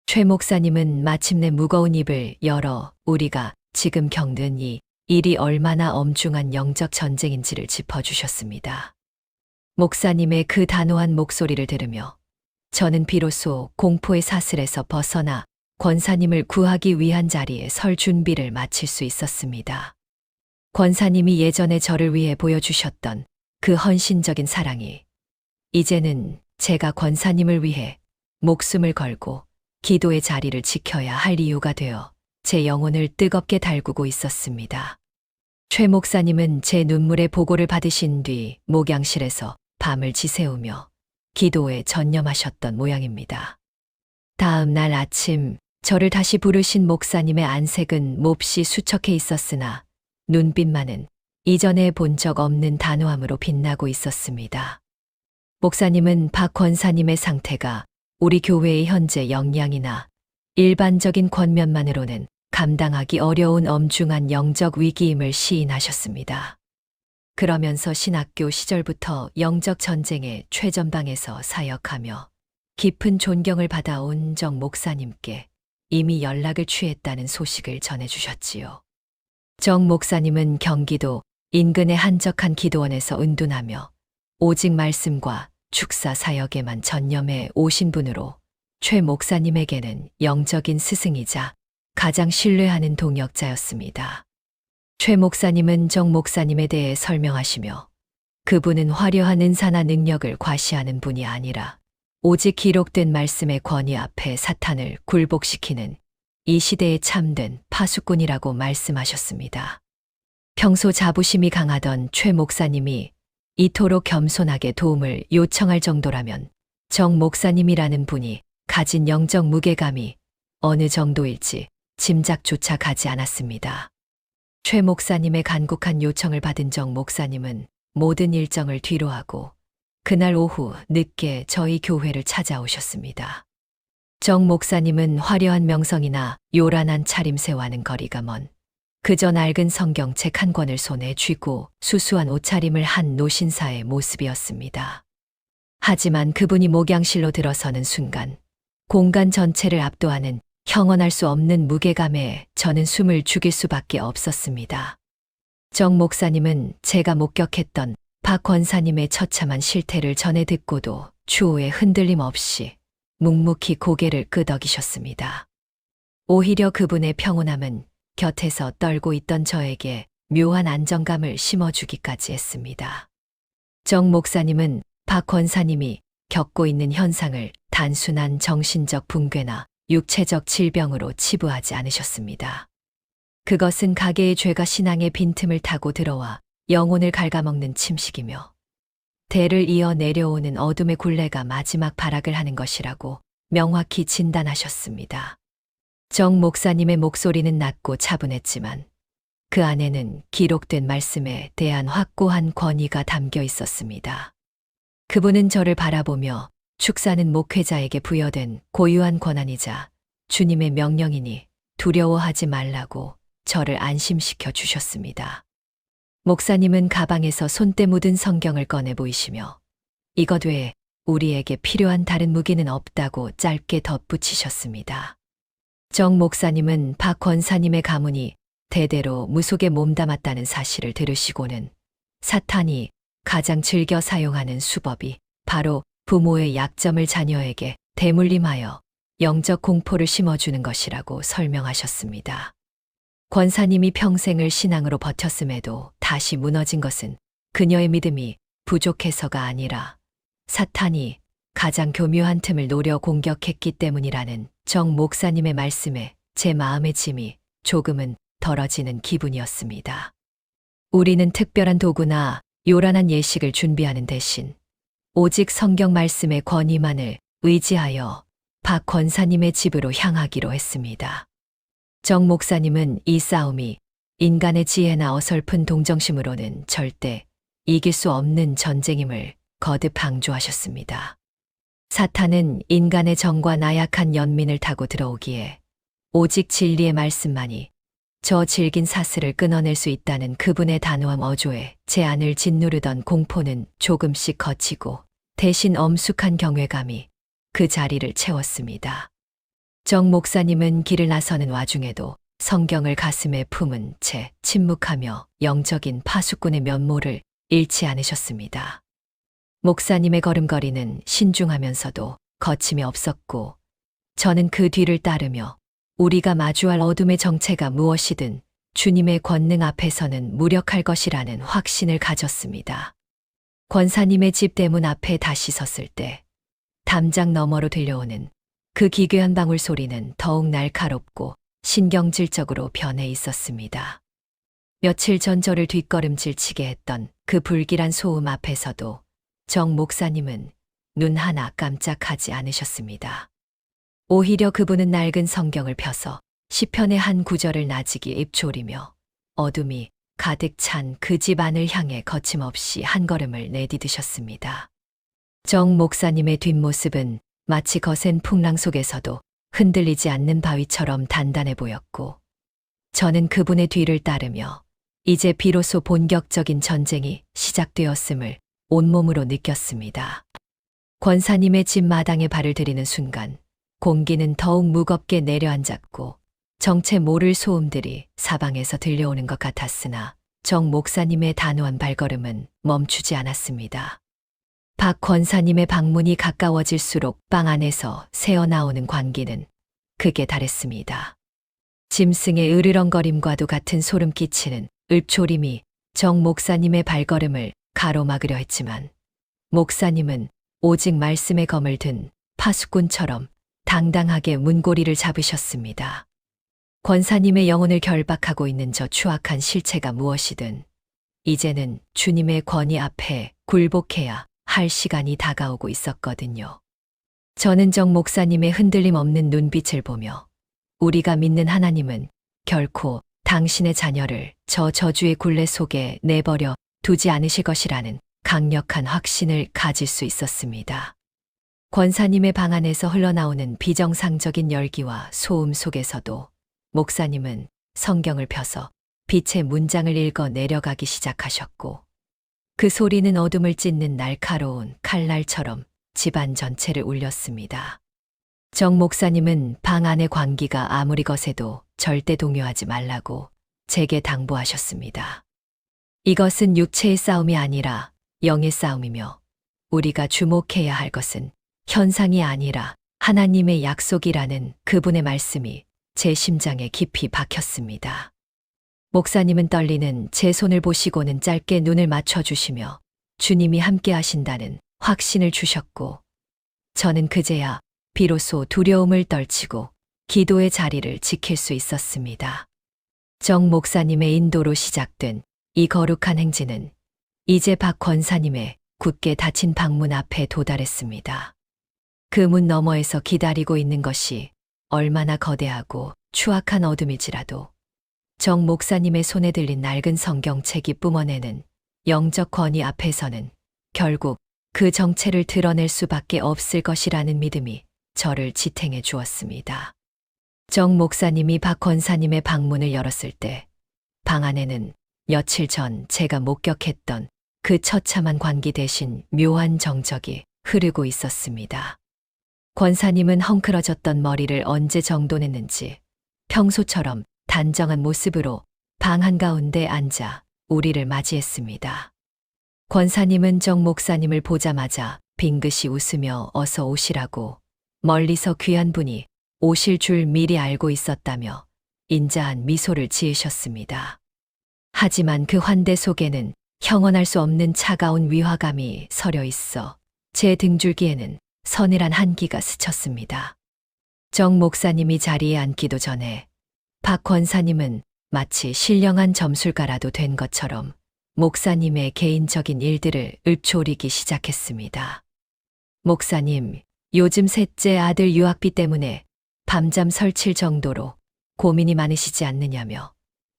최 목사님은 마침내 무거운 입을 열어 우리가 지금 겪는 이 일이 얼마나 엄중한 영적 전쟁인지를 짚어주셨습니다. 목사님의 그 단호한 목소리를 들으며 저는 비로소 공포의 사슬에서 벗어나 권사님을 구하기 위한 자리에 설 준비를 마칠 수 있었습니다. 권사님이 예전에 저를 위해 보여주셨던 그 헌신적인 사랑이 이제는 제가 권사님을 위해 목숨을 걸고 기도의 자리를 지켜야 할 이유가 되어 제 영혼을 뜨겁게 달구고 있었습니다. 최 목사님은 제 눈물의 보고를 받으신 뒤 목양실에서 밤을 지새우며 기도에 전념하셨던 모양입니다. 다음 날 아침 저를 다시 부르신 목사님의 안색은 몹시 수척해 있었으나 눈빛만은 이전에 본 적 없는 단호함으로 빛나고 있었습니다. 목사님은 박 권사님의 상태가 우리 교회의 현재 역량이나 일반적인 권면만으로는 감당하기 어려운 엄중한 영적 위기임을 시인하셨습니다. 그러면서 신학교 시절부터 영적 전쟁의 최전방에서 사역하며 깊은 존경을 받아온 정 목사님께 이미 연락을 취했다는 소식을 전해주셨지요. 정 목사님은 경기도 인근의 한적한 기도원에서 은둔하며 오직 말씀과 축사 사역에만 전념해 오신 분으로 최 목사님에게는 영적인 스승이자 가장 신뢰하는 동역자였습니다. 최 목사님은 정 목사님에 대해 설명하시며 그분은 화려한 은사나 능력을 과시하는 분이 아니라 오직 기록된 말씀의 권위 앞에 사탄을 굴복시키는 이 시대의 참된 파수꾼이라고 말씀하셨습니다. 평소 자부심이 강하던 최 목사님이 이토록 겸손하게 도움을 요청할 정도라면 정 목사님이라는 분이 가진 영적 무게감이 어느 정도일지 짐작조차 가지 않았습니다. 최 목사님의 간곡한 요청을 받은 정 목사님은 모든 일정을 뒤로하고 그날 오후 늦게 저희 교회를 찾아오셨습니다. 정 목사님은 화려한 명성이나 요란한 차림새와는 거리가 먼 그저 낡은 성경책 한 권을 손에 쥐고 수수한 옷차림을 한 노신사의 모습이었습니다. 하지만 그분이 목양실로 들어서는 순간 공간 전체를 압도하는 형언할 수 없는 무게감에 저는 숨을 죽일 수밖에 없었습니다. 정 목사님은 제가 목격했던 박 권사님의 처참한 실태를 전해 듣고도 추호에 흔들림 없이 묵묵히 고개를 끄덕이셨습니다. 오히려 그분의 평온함은 곁에서 떨고 있던 저에게 묘한 안정감을 심어주기까지 했습니다. 정 목사님은 박 권사님이 겪고 있는 현상을 단순한 정신적 붕괴나 육체적 질병으로 치부하지 않으셨습니다. 그것은 가게의 죄가 신앙의 빈틈을 타고 들어와 영혼을 갉아먹는 침식이며 대를 이어 내려오는 어둠의 굴레가 마지막 발악을 하는 것이라고 명확히 진단하셨습니다. 정 목사님의 목소리는 낮고 차분했지만 그 안에는 기록된 말씀에 대한 확고한 권위가 담겨 있었습니다. 그분은 저를 바라보며 축사는 목회자에게 부여된 고유한 권한이자 주님의 명령이니 두려워하지 말라고 저를 안심시켜 주셨습니다. 목사님은 가방에서 손때 묻은 성경을 꺼내 보이시며 이것 외에 우리에게 필요한 다른 무기는 없다고 짧게 덧붙이셨습니다. 정 목사님은 박 권사님의 가문이 대대로 무속에 몸담았다는 사실을 들으시고는 사탄이 가장 즐겨 사용하는 수법이 바로 부모의 약점을 자녀에게 대물림하여 영적 공포를 심어주는 것이라고 설명하셨습니다. 권사님이 평생을 신앙으로 버텼음에도 다시 무너진 것은 그녀의 믿음이 부족해서가 아니라 사탄이 가장 교묘한 틈을 노려 공격했기 때문이라는 정 목사님의 말씀에 제 마음의 짐이 조금은 덜어지는 기분이었습니다. 우리는 특별한 도구나 요란한 예식을 준비하는 대신 오직 성경 말씀의 권위만을 의지하여 박 권사님의 집으로 향하기로 했습니다. 정 목사님은 이 싸움이 인간의 지혜나 어설픈 동정심으로는 절대 이길 수 없는 전쟁임을 거듭 강조하셨습니다. 사탄은 인간의 정과 나약한 연민을 타고 들어오기에 오직 진리의 말씀만이 저 질긴 사슬을 끊어낼 수 있다는 그분의 단호함 어조에 제 안을 짓누르던 공포는 조금씩 걷히고 대신 엄숙한 경외감이 그 자리를 채웠습니다. 정 목사님은 길을 나서는 와중에도 성경을 가슴에 품은 채 침묵하며 영적인 파수꾼의 면모를 잃지 않으셨습니다. 목사님의 걸음걸이는 신중하면서도 거침이 없었고, 저는 그 뒤를 따르며 우리가 마주할 어둠의 정체가 무엇이든 주님의 권능 앞에서는 무력할 것이라는 확신을 가졌습니다. 권사님의 집 대문 앞에 다시 섰을 때 담장 너머로 들려오는 그 기괴한 방울 소리는 더욱 날카롭고 신경질적으로 변해 있었습니다. 며칠 전 저를 뒷걸음질치게 했던 그 불길한 소음 앞에서도 정 목사님은 눈 하나 깜짝하지 않으셨습니다. 오히려 그분은 낡은 성경을 펴서 시편의 한 구절을 나직이 입조리며 어둠이 가득 찬 그 집 안을 향해 거침없이 한 걸음을 내디디셨습니다. 정 목사님의 뒷모습은 마치 거센 풍랑 속에서도 흔들리지 않는 바위처럼 단단해 보였고, 저는 그분의 뒤를 따르며 이제 비로소 본격적인 전쟁이 시작되었음을 온몸으로 느꼈습니다. 권사님의 집 마당에 발을 들이는 순간 공기는 더욱 무겁게 내려앉았고, 정체 모를 소음들이 사방에서 들려오는 것 같았으나 정 목사님의 단호한 발걸음은 멈추지 않았습니다. 박 권사님의 방문이 가까워질수록 방 안에서 새어나오는 광기는 극에 달했습니다. 짐승의 으르렁거림과도 같은 소름 끼치는 읊조림이 정 목사님의 발걸음을 가로막으려 했지만, 목사님은 오직 말씀의 검을 든 파수꾼처럼 당당하게 문고리를 잡으셨습니다. 권사님의 영혼을 결박하고 있는 저 추악한 실체가 무엇이든 이제는 주님의 권위 앞에 굴복해야 할 시간이 다가오고 있었거든요. 저는 정 목사님의 흔들림 없는 눈빛을 보며 우리가 믿는 하나님은 결코 당신의 자녀를 저 저주의 굴레 속에 내버려 두지 않으실 것이라는 강력한 확신을 가질 수 있었습니다. 권사님의 방 안에서 흘러나오는 비정상적인 열기와 소음 속에서도 목사님은 성경을 펴서 빛의 문장을 읽어 내려가기 시작하셨고, 그 소리는 어둠을 찢는 날카로운 칼날처럼 집안 전체를 울렸습니다. 정 목사님은 방 안의 광기가 아무리 거세도 절대 동요하지 말라고 제게 당부하셨습니다. 이것은 육체의 싸움이 아니라 영의 싸움이며, 우리가 주목해야 할 것은 현상이 아니라 하나님의 약속이라는 그분의 말씀이 제 심장에 깊이 박혔습니다. 목사님은 떨리는 제 손을 보시고는 짧게 눈을 맞춰주시며 주님이 함께 하신다는 확신을 주셨고, 저는 그제야 비로소 두려움을 떨치고 기도의 자리를 지킬 수 있었습니다. 정 목사님의 인도로 시작된 이 거룩한 행진은 이제 박 권사님의 굳게 닫힌 방문 앞에 도달했습니다. 그 문 너머에서 기다리고 있는 것이 얼마나 거대하고 추악한 어둠일지라도 정 목사님의 손에 들린 낡은 성경책이 뿜어내는 영적 권위 앞에서는 결국 그 정체를 드러낼 수밖에 없을 것이라는 믿음이 저를 지탱해 주었습니다. 정 목사님이 박 권사님의 방문을 열었을 때 방 안에는 며칠 전 제가 목격했던 그 처참한 광기 대신 묘한 정적이 흐르고 있었습니다. 권사님은 헝클어졌던 머리를 언제 정돈했는지 평소처럼 단정한 모습으로 방 한가운데 앉아 우리를 맞이했습니다. 권사님은 정 목사님을 보자마자 빙긋이 웃으며 어서 오시라고, 멀리서 귀한 분이 오실 줄 미리 알고 있었다며 인자한 미소를 지으셨습니다. 하지만 그 환대 속에는 형언할 수 없는 차가운 위화감이 서려 있어 제 등줄기에는 서늘한 한기가 스쳤습니다. 정 목사님이 자리에 앉기도 전에 박 권사님은 마치 신령한 점술가라도 된 것처럼 목사님의 개인적인 일들을 읊조리기 시작했습니다. 목사님, 요즘 셋째 아들 유학비 때문에 밤잠 설칠 정도로 고민이 많으시지 않느냐며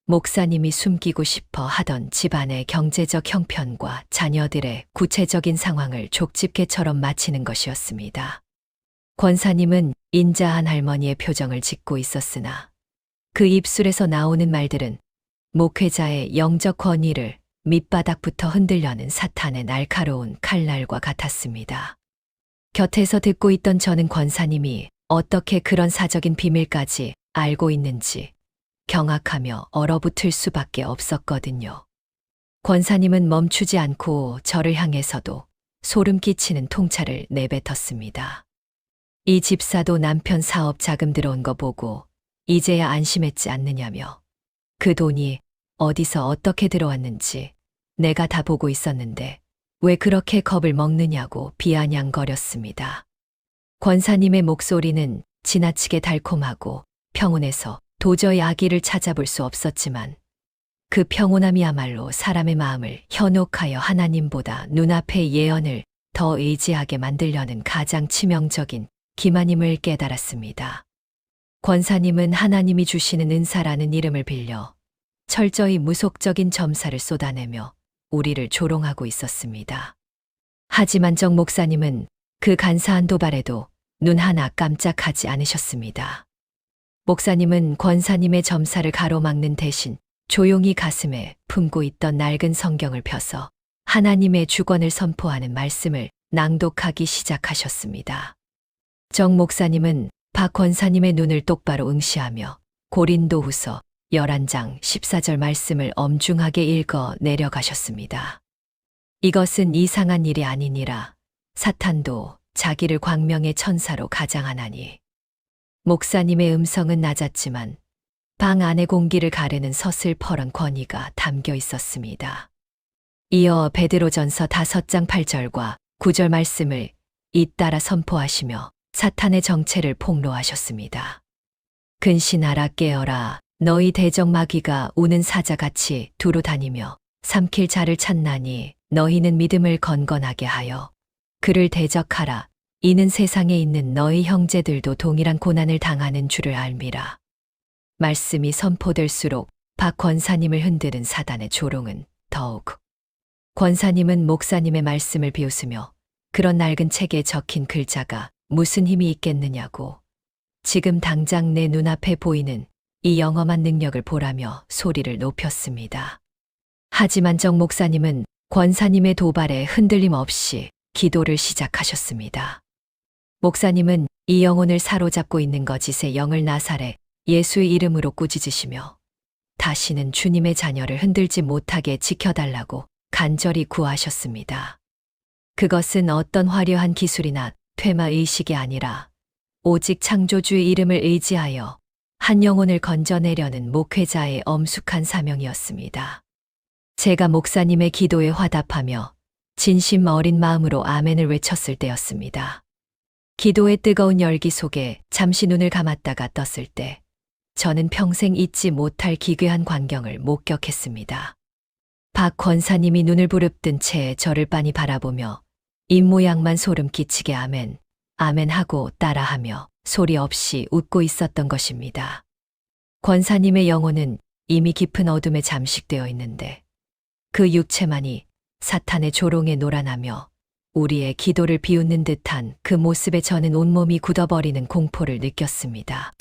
목사님이 숨기고 싶어 하던 집안의 경제적 형편과 자녀들의 구체적인 상황을 족집게처럼 마치는 것이었습니다. 권사님은 인자한 할머니의 표정을 짓고 있었으나 그 입술에서 나오는 말들은 목회자의 영적 권위를 밑바닥부터 흔들려는 사탄의 날카로운 칼날과 같았습니다. 곁에서 듣고 있던 저는 권사님이 어떻게 그런 사적인 비밀까지 알고 있는지 경악하며 얼어붙을 수밖에 없었거든요. 권사님은 멈추지 않고 저를 향해서도 소름 끼치는 통찰을 내뱉었습니다. 이 집사도 남편 사업 자금 들어온 거 보고 이제야 안심했지 않느냐며, 그 돈이 어디서 어떻게 들어왔는지 내가 다 보고 있었는데 왜 그렇게 겁을 먹느냐고 비아냥거렸습니다. 권사님의 목소리는 지나치게 달콤하고 평온해서 도저히 악의를 찾아볼 수 없었지만, 그 평온함이야말로 사람의 마음을 현혹하여 하나님보다 눈앞의 예언을 더 의지하게 만들려는 가장 치명적인 기만임을 깨달았습니다. 권사님은 하나님이 주시는 은사라는 이름을 빌려 철저히 무속적인 점사를 쏟아내며 우리를 조롱하고 있었습니다. 하지만 정 목사님은 그 간사한 도발에도 눈 하나 깜짝하지 않으셨습니다. 목사님은 권사님의 점사를 가로막는 대신 조용히 가슴에 품고 있던 낡은 성경을 펴서 하나님의 주권을 선포하는 말씀을 낭독하기 시작하셨습니다. 정 목사님은 박 권사님의 눈을 똑바로 응시하며 고린도후서 11장 14절 말씀을 엄중하게 읽어 내려가셨습니다. 이것은 이상한 일이 아니니라. 사탄도 자기를 광명의 천사로 가장하나니. 목사님의 음성은 낮았지만 방 안의 공기를 가르는 서슬퍼런 권위가 담겨 있었습니다. 이어 베드로전서 5장 8절과 9절 말씀을 잇따라 선포하시며 사탄의 정체를 폭로하셨습니다. 근신하라, 깨어라. 너희 대적마귀가 우는 사자같이 두루 다니며 삼킬 자를 찾나니 너희는 믿음을 건건하게 하여 그를 대적하라. 이는 세상에 있는 너희 형제들도 동일한 고난을 당하는 줄을 알미라. 말씀이 선포될수록 박 권사님을 흔드는 사단의 조롱은 더욱. 권사님은 목사님의 말씀을 비웃으며 그런 낡은 책에 적힌 글자가 무슨 힘이 있겠느냐고, 지금 당장 내 눈앞에 보이는 이 영험한 능력을 보라며 소리를 높였습니다. 하지만 정 목사님은 권사님의 도발에 흔들림 없이 기도를 시작하셨습니다. 목사님은 이 영혼을 사로잡고 있는 거짓의 영을 나사렛 예수의 이름으로 꾸짖으시며 다시는 주님의 자녀를 흔들지 못하게 지켜달라고 간절히 구하셨습니다. 그것은 어떤 화려한 기술이나 퇴마 의식이 아니라 오직 창조주의 이름을 의지하여 한 영혼을 건져내려는 목회자의 엄숙한 사명이었습니다. 제가 목사님의 기도에 화답하며 진심 어린 마음으로 아멘을 외쳤을 때였습니다. 기도의 뜨거운 열기 속에 잠시 눈을 감았다가 떴을 때 저는 평생 잊지 못할 기괴한 광경을 목격했습니다. 박 권사님이 눈을 부릅뜬 채 저를 빤히 바라보며 입모양만 소름 끼치게 아멘, 아멘 하고 따라하며 소리 없이 웃고 있었던 것입니다. 권사님의 영혼은 이미 깊은 어둠에 잠식되어 있는데 그 육체만이 사탄의 조롱에 놀아나며 우리의 기도를 비웃는 듯한 그 모습에 저는 온몸이 굳어버리는 공포를 느꼈습니다.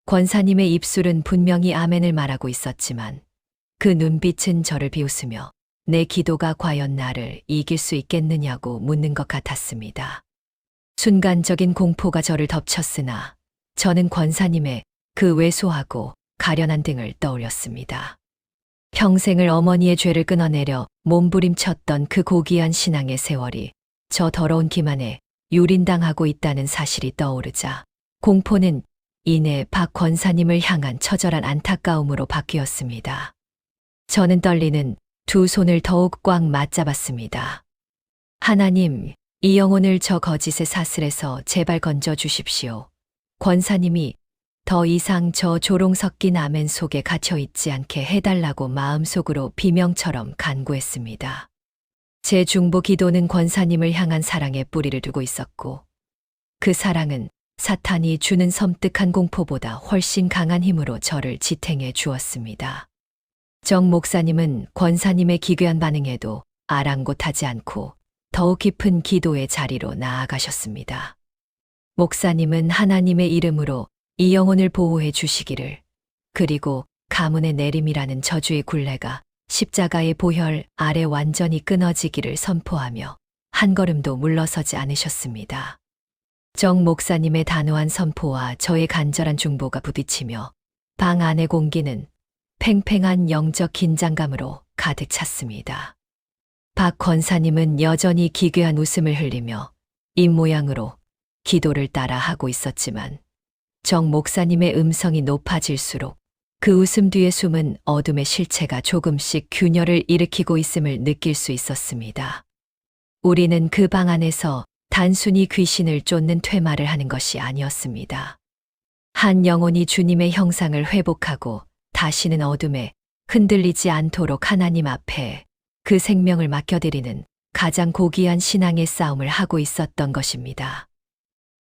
권사님의 입술은 분명히 아멘을 말하고 있었지만 그 눈빛은 저를 비웃으며 내 기도가 과연 나를 이길 수 있겠느냐고 묻는 것 같았습니다. 순간적인 공포가 저를 덮쳤으나 저는 권사님의 그 왜소하고 가련한 등을 떠올렸습니다. 평생을 어머니의 죄를 끊어내려 몸부림쳤던 그 고귀한 신앙의 세월이 저 더러운 기만에 유린당하고 있다는 사실이 떠오르자 공포는 이내 박 권사님을 향한 처절한 안타까움으로 바뀌었습니다. 저는 떨리는 두 손을 더욱 꽉 맞잡았습니다. 하나님, 이 영혼을 저 거짓의 사슬에서 제발 건져 주십시오. 권사님이 더 이상 저 조롱 섞인 아멘 속에 갇혀 있지 않게 해달라고 마음속으로 비명처럼 간구했습니다. 제 중보 기도는 권사님을 향한 사랑의 뿌리를 두고 있었고 그 사랑은 사탄이 주는 섬뜩한 공포보다 훨씬 강한 힘으로 저를 지탱해 주었습니다. 정 목사님은 권사님의 기괴한 반응에도 아랑곳하지 않고 더욱 깊은 기도의 자리로 나아가셨습니다. 목사님은 하나님의 이름으로 이 영혼을 보호해 주시기를, 그리고 가문의 내림이라는 저주의 굴레가 십자가의 보혈 아래 완전히 끊어지기를 선포하며 한 걸음도 물러서지 않으셨습니다. 정 목사님의 단호한 선포와 저의 간절한 중보가 부딪히며 방 안의 공기는 팽팽한 영적 긴장감으로 가득 찼습니다. 박 권사님은 여전히 기괴한 웃음을 흘리며 입모양으로 기도를 따라 하고 있었지만 정 목사님의 음성이 높아질수록 그 웃음 뒤에 숨은 어둠의 실체가 조금씩 균열을 일으키고 있음을 느낄 수 있었습니다. 우리는 그 방 안에서 단순히 귀신을 쫓는 퇴마를 하는 것이 아니었습니다. 한 영혼이 주님의 형상을 회복하고 다시는 어둠에 흔들리지 않도록 하나님 앞에 그 생명을 맡겨드리는 가장 고귀한 신앙의 싸움을 하고 있었던 것입니다.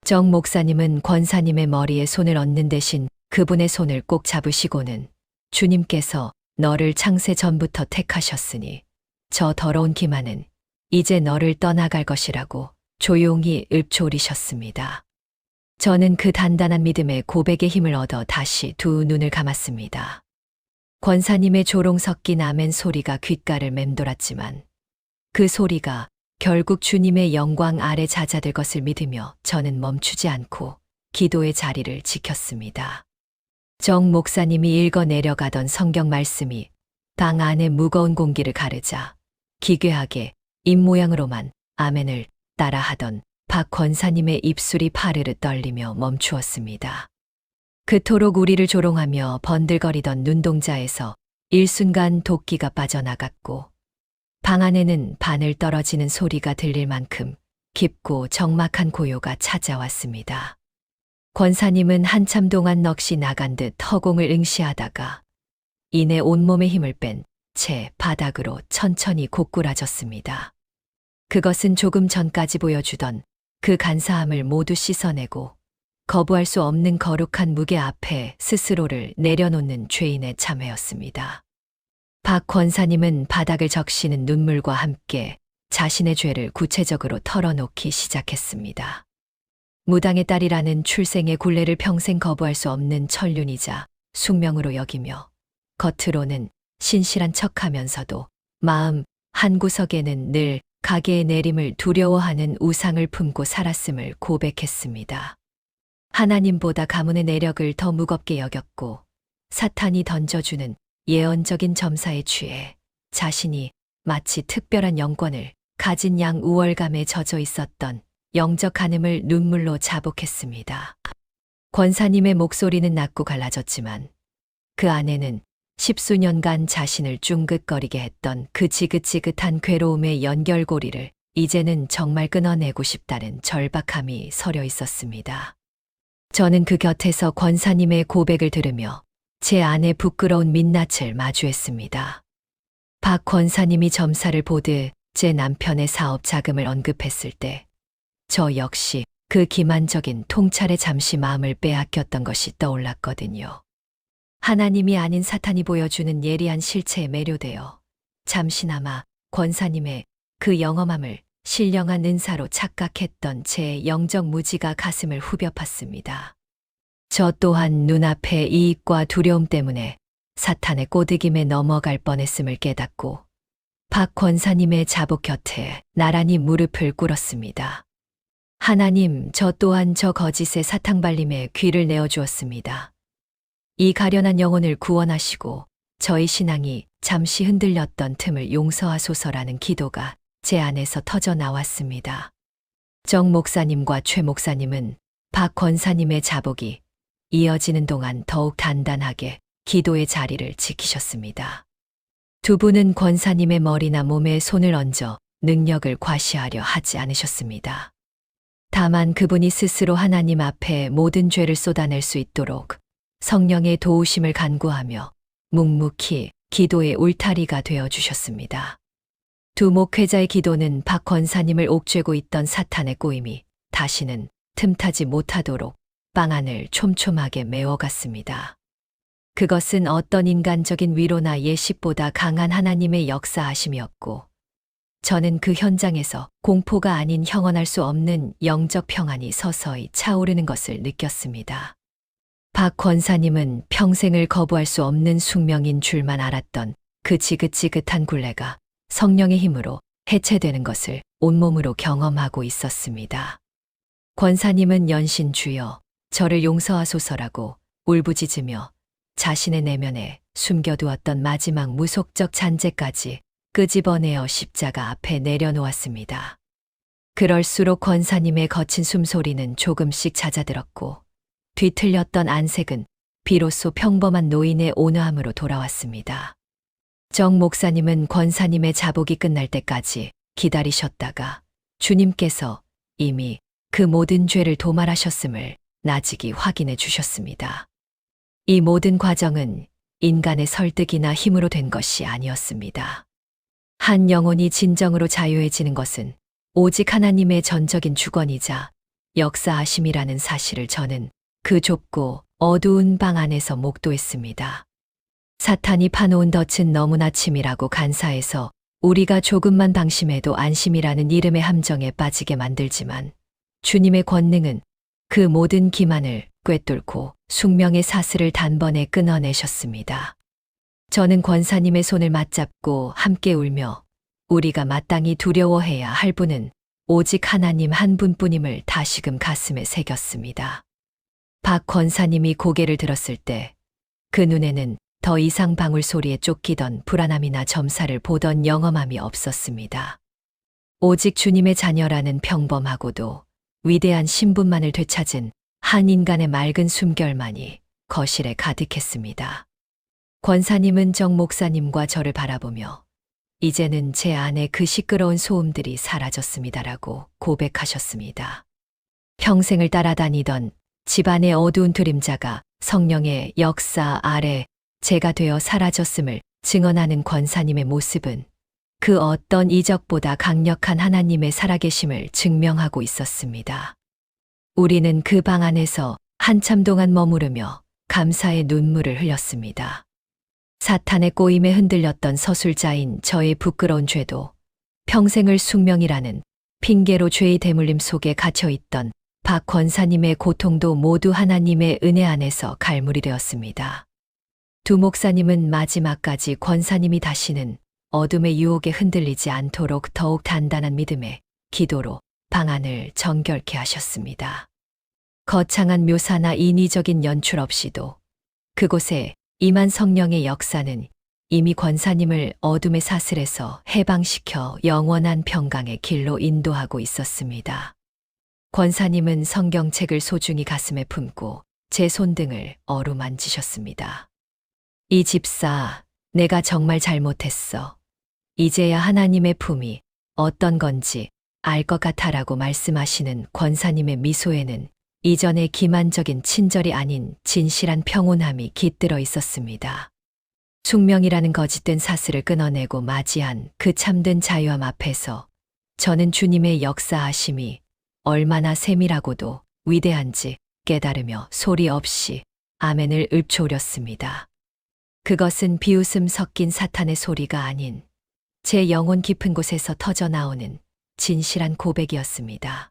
정 목사님은 권사님의 머리에 손을 얹는 대신 그분의 손을 꼭 잡으시고는 주님께서 너를 창세 전부터 택하셨으니 저 더러운 기만은 이제 너를 떠나갈 것이라고 조용히 읊조리셨습니다. 저는 그 단단한 믿음의 고백의 힘을 얻어 다시 두 눈을 감았습니다. 권사님의 조롱 섞인 아멘 소리가 귓가를 맴돌았지만 그 소리가 결국 주님의 영광 아래 잦아들 것을 믿으며 저는 멈추지 않고 기도의 자리를 지켰습니다. 정 목사님이 읽어 내려가던 성경 말씀이 방 안의 무거운 공기를 가르자 기괴하게 입모양으로만 아멘을 따라하던 박 권사님의 입술이 파르르 떨리며 멈추었습니다. 그토록 우리를 조롱하며 번들거리던 눈동자에서 일순간 도끼가 빠져나갔고 방 안에는 바늘 떨어지는 소리가 들릴 만큼 깊고 적막한 고요가 찾아왔습니다. 권사님은 한참 동안 넋이 나간 듯 허공을 응시하다가 이내 온몸에 힘을 뺀 채 바닥으로 천천히 고꾸라졌습니다. 그것은 조금 전까지 보여주던 그 간사함을 모두 씻어내고 거부할 수 없는 거룩한 무게 앞에 스스로를 내려놓는 죄인의 참회였습니다. 박 권사님은 바닥을 적시는 눈물과 함께 자신의 죄를 구체적으로 털어놓기 시작했습니다. 무당의 딸이라는 출생의 굴레를 평생 거부할 수 없는 천륜이자 숙명으로 여기며 겉으로는 신실한 척하면서도 마음 한구석에는 늘 가게의 내림을 두려워하는 우상을 품고 살았음을 고백했습니다. 하나님보다 가문의 내력을 더 무겁게 여겼고 사탄이 던져주는 예언적인 점사에 취해 자신이 마치 특별한 영권을 가진 양 우월감에 젖어 있었던 영적 간음을 눈물로 자복했습니다. 권사님의 목소리는 낮고 갈라졌지만 그 안에는 십수년간 자신을 쭝긋거리게 했던 그 지긋지긋한 괴로움의 연결고리를 이제는 정말 끊어내고 싶다는 절박함이 서려 있었습니다. 저는 그 곁에서 권사님의 고백을 들으며 제 안의 부끄러운 민낯을 마주했습니다. 박 권사님이 점사를 보듯 제 남편의 사업 자금을 언급했을 때 저 역시 그 기만적인 통찰에 잠시 마음을 빼앗겼던 것이 떠올랐거든요. 하나님이 아닌 사탄이 보여주는 예리한 실체에 매료되어 잠시나마 권사님의 그 영험함을 신령한 은사로 착각했던 제 영적 무지가 가슴을 후벼 팠습니다. 저 또한 눈앞의 이익과 두려움 때문에 사탄의 꼬드김에 넘어갈 뻔했음을 깨닫고 박 권사님의 자복 곁에 나란히 무릎을 꿇었습니다. 하나님, 저 또한 저 거짓의 사탕발림에 귀를 내어주었습니다. 이 가련한 영혼을 구원하시고 저희 신앙이 잠시 흔들렸던 틈을 용서하소서라는 기도가 제 안에서 터져 나왔습니다. 정 목사님과 최 목사님은 박 권사님의 자복이 이어지는 동안 더욱 단단하게 기도의 자리를 지키셨습니다. 두 분은 권사님의 머리나 몸에 손을 얹어 능력을 과시하려 하지 않으셨습니다. 다만 그분이 스스로 하나님 앞에 모든 죄를 쏟아낼 수 있도록 성령의 도우심을 간구하며 묵묵히 기도의 울타리가 되어 주셨습니다. 두 목회자의 기도는 박 권사님을 옥죄고 있던 사탄의 꼬임이 다시는 틈타지 못하도록 방 안을 촘촘하게 메워갔습니다. 그것은 어떤 인간적인 위로나 예식보다 강한 하나님의 역사하심이었고 저는 그 현장에서 공포가 아닌 형언할 수 없는 영적 평안이 서서히 차오르는 것을 느꼈습니다. 박 권사님은 평생을 거부할 수 없는 숙명인 줄만 알았던 그 지긋지긋한 굴레가 성령의 힘으로 해체되는 것을 온몸으로 경험하고 있었습니다. 권사님은 연신 주여 저를 용서하소서라고 울부짖으며 자신의 내면에 숨겨두었던 마지막 무속적 잔재까지 끄집어내어 십자가 앞에 내려놓았습니다. 그럴수록 권사님의 거친 숨소리는 조금씩 잦아들었고 뒤틀렸던 안색은 비로소 평범한 노인의 온화함으로 돌아왔습니다. 정 목사님은 권사님의 자복이 끝날 때까지 기다리셨다가 주님께서 이미 그 모든 죄를 도말하셨음을 나직이 확인해 주셨습니다. 이 모든 과정은 인간의 설득이나 힘으로 된 것이 아니었습니다. 한 영혼이 진정으로 자유해지는 것은 오직 하나님의 전적인 주권이자 역사하심이라는 사실을 저는 그 좁고 어두운 방 안에서 목도했습니다. 사탄이 파놓은 덫은 너무나 치밀하고 간사해서 우리가 조금만 방심해도 안심이라는 이름의 함정에 빠지게 만들지만 주님의 권능은 그 모든 기만을 꿰뚫고 숙명의 사슬을 단번에 끊어내셨습니다. 저는 권사님의 손을 맞잡고 함께 울며 우리가 마땅히 두려워해야 할 분은 오직 하나님 한 분뿐임을 다시금 가슴에 새겼습니다. 박 권사님이 고개를 들었을 때 그 눈에는 더 이상 방울 소리에 쫓기던 불안함이나 점사를 보던 영험함이 없었습니다. 오직 주님의 자녀라는 평범하고도 위대한 신분만을 되찾은 한 인간의 맑은 숨결만이 거실에 가득했습니다. 권사님은 정 목사님과 저를 바라보며 이제는 제 안에 그 시끄러운 소음들이 사라졌습니다라고 고백하셨습니다. 평생을 따라다니던 집안의 어두운 그림자가 성령의 역사 아래 제가 되어 사라졌음을 증언하는 권사님의 모습은 그 어떤 이적보다 강력한 하나님의 살아계심을 증명하고 있었습니다. 우리는 그 방 안에서 한참 동안 머무르며 감사의 눈물을 흘렸습니다. 사탄의 꼬임에 흔들렸던 서술자인 저의 부끄러운 죄도 평생을 숙명이라는 핑계로 죄의 대물림 속에 갇혀있던 박 권사님의 고통도 모두 하나님의 은혜 안에서 갈무리 되었습니다. 두 목사님은 마지막까지 권사님이 다시는 어둠의 유혹에 흔들리지 않도록 더욱 단단한 믿음의 기도로 방안을 정결케 하셨습니다. 거창한 묘사나 인위적인 연출 없이도 그곳에 임한 성령의 역사는 이미 권사님을 어둠의 사슬에서 해방시켜 영원한 평강의 길로 인도하고 있었습니다. 권사님은 성경책을 소중히 가슴에 품고 제 손등을 어루만지셨습니다. 이 집사, 내가 정말 잘못했어. 이제야 하나님의 품이 어떤 건지 알 것 같아라고 말씀하시는 권사님의 미소에는 이전의 기만적인 친절이 아닌 진실한 평온함이 깃들어 있었습니다. 숙명이라는 거짓된 사슬을 끊어내고 맞이한 그 참된 자유함 앞에서 저는 주님의 역사하심이 얼마나 세밀하고도 위대한지 깨달으며 소리 없이 아멘을 읊조렸습니다. 그것은 비웃음 섞인 사탄의 소리가 아닌 제 영혼 깊은 곳에서 터져나오는 진실한 고백이었습니다.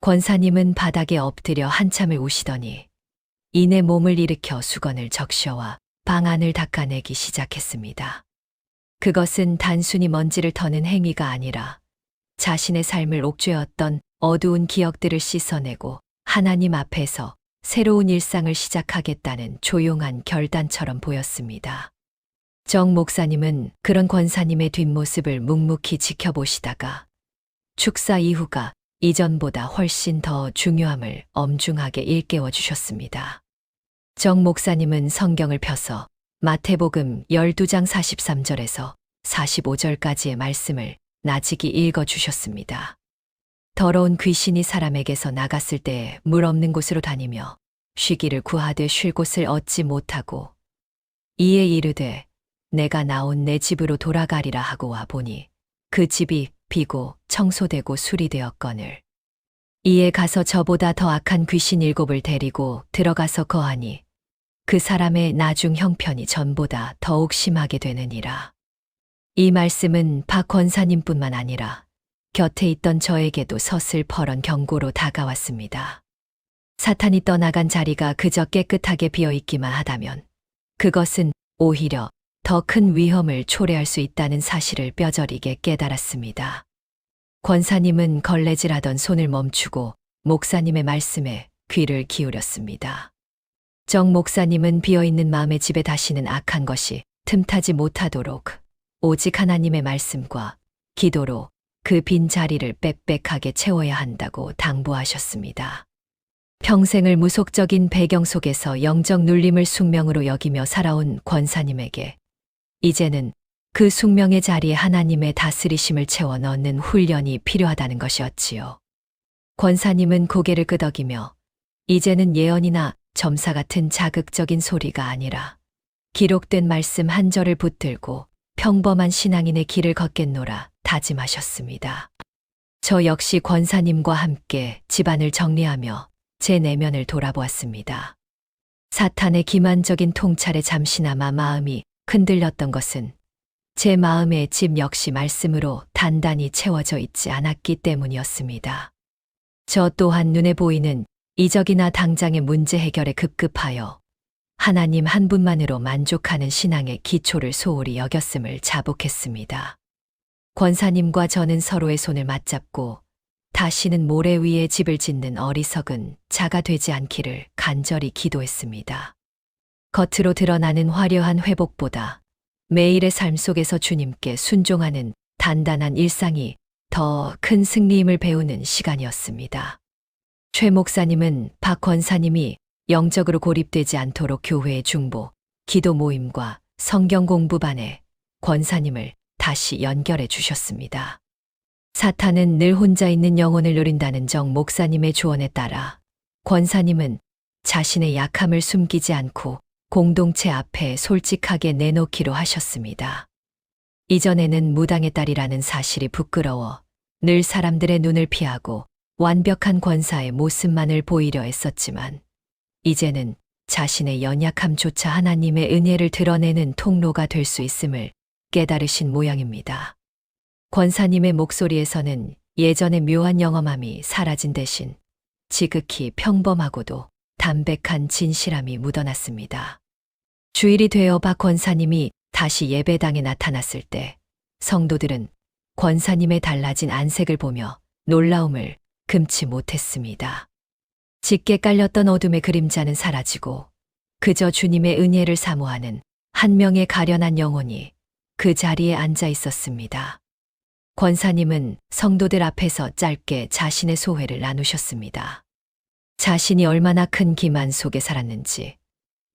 권사님은 바닥에 엎드려 한참을 우시더니 이내 몸을 일으켜 수건을 적셔와 방 안을 닦아내기 시작했습니다. 그것은 단순히 먼지를 터는 행위가 아니라 자신의 삶을 옥죄었던 어두운 기억들을 씻어내고 하나님 앞에서 새로운 일상을 시작하겠다는 조용한 결단처럼 보였습니다. 정 목사님은 그런 권사님의 뒷모습을 묵묵히 지켜보시다가 축사 이후가 이전보다 훨씬 더 중요함을 엄중하게 일깨워 주셨습니다. 정 목사님은 성경을 펴서 마태복음 12장 43절에서 45절까지의 말씀을 나직이 읽어 주셨습니다. 더러운 귀신이 사람에게서 나갔을 때에 물 없는 곳으로 다니며 쉬기를 구하되 쉴 곳을 얻지 못하고 이에 이르되 내가 나온 내 집으로 돌아가리라 하고 와 보니 그 집이 비고 청소되고 수리되었거늘 이에 가서 저보다 더 악한 귀신 7을 데리고 들어가서 거하니 그 사람의 나중 형편이 전보다 더욱 심하게 되느니라. 이 말씀은 박 권사님뿐만 아니라 곁에 있던 저에게도 서슬퍼런 경고로 다가왔습니다. 사탄이 떠나간 자리가 그저 깨끗하게 비어있기만 하다면 그것은 오히려 더 큰 위험을 초래할 수 있다는 사실을 뼈저리게 깨달았습니다. 권사님은 걸레질하던 손을 멈추고 목사님의 말씀에 귀를 기울였습니다. 정 목사님은 비어있는 마음의 집에 다시는 악한 것이 틈타지 못하도록 오직 하나님의 말씀과 기도로 그 빈 자리를 빽빽하게 채워야 한다고 당부하셨습니다. 평생을 무속적인 배경 속에서 영적 눌림을 숙명으로 여기며 살아온 권사님에게 이제는 그 숙명의 자리에 하나님의 다스리심을 채워 넣는 훈련이 필요하다는 것이었지요. 권사님은 고개를 끄덕이며 이제는 예언이나 점사 같은 자극적인 소리가 아니라 기록된 말씀 한 절을 붙들고 평범한 신앙인의 길을 걷겠노라 다짐하셨습니다. 저 역시 권사님과 함께 집안을 정리하며 제 내면을 돌아보았습니다. 사탄의 기만적인 통찰에 잠시나마 마음이 흔들렸던 것은 제 마음의 집 역시 말씀으로 단단히 채워져 있지 않았기 때문이었습니다. 저 또한 눈에 보이는 이적이나 당장의 문제 해결에 급급하여 하나님 한 분만으로 만족하는 신앙의 기초를 소홀히 여겼음을 자복했습니다. 권사님과 저는 서로의 손을 맞잡고 다시는 모래 위에 집을 짓는 어리석은 자가 되지 않기를 간절히 기도했습니다. 겉으로 드러나는 화려한 회복보다 매일의 삶 속에서 주님께 순종하는 단단한 일상이 더 큰 승리임을 배우는 시간이었습니다. 최 목사님은 박 권사님이 영적으로 고립되지 않도록 교회의 중보, 기도 모임과 성경 공부반에 권사님을 다시 연결해 주셨습니다. 사탄은 늘 혼자 있는 영혼을 노린다는 정 목사님의 조언에 따라 권사님은 자신의 약함을 숨기지 않고 공동체 앞에 솔직하게 내놓기로 하셨습니다. 이전에는 무당의 딸이라는 사실이 부끄러워 늘 사람들의 눈을 피하고 완벽한 권사의 모습만을 보이려 했었지만 이제는 자신의 연약함조차 하나님의 은혜를 드러내는 통로가 될 수 있음을 깨달으신 모양입니다. 권사님의 목소리에서는 예전의 묘한 영험함이 사라진 대신 지극히 평범하고도 담백한 진실함이 묻어났습니다. 주일이 되어 박 권사님이 다시 예배당에 나타났을 때 성도들은 권사님의 달라진 안색을 보며 놀라움을 금치 못했습니다. 짙게 깔렸던 어둠의 그림자는 사라지고 그저 주님의 은혜를 사모하는 한 명의 가련한 영혼이 그 자리에 앉아 있었습니다. 권사님은 성도들 앞에서 짧게 자신의 소회를 나누셨습니다. 자신이 얼마나 큰 기만 속에 살았는지,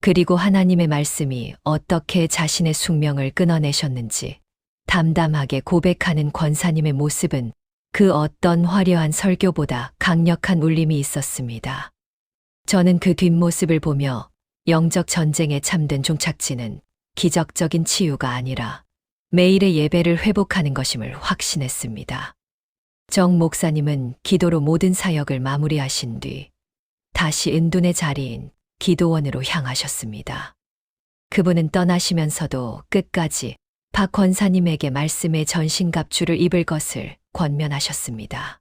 그리고 하나님의 말씀이 어떻게 자신의 숙명을 끊어내셨는지 담담하게 고백하는 권사님의 모습은 그 어떤 화려한 설교보다 강력한 울림이 있었습니다. 저는 그 뒷모습을 보며 영적 전쟁에 참된 종착지는 기적적인 치유가 아니라 매일의 예배를 회복하는 것임을 확신했습니다. 정 목사님은 기도로 모든 사역을 마무리하신 뒤 다시 은둔의 자리인 기도원으로 향하셨습니다. 그분은 떠나시면서도 끝까지 박 권사님에게 말씀의 전신갑주를 입을 것을 권면하셨습니다.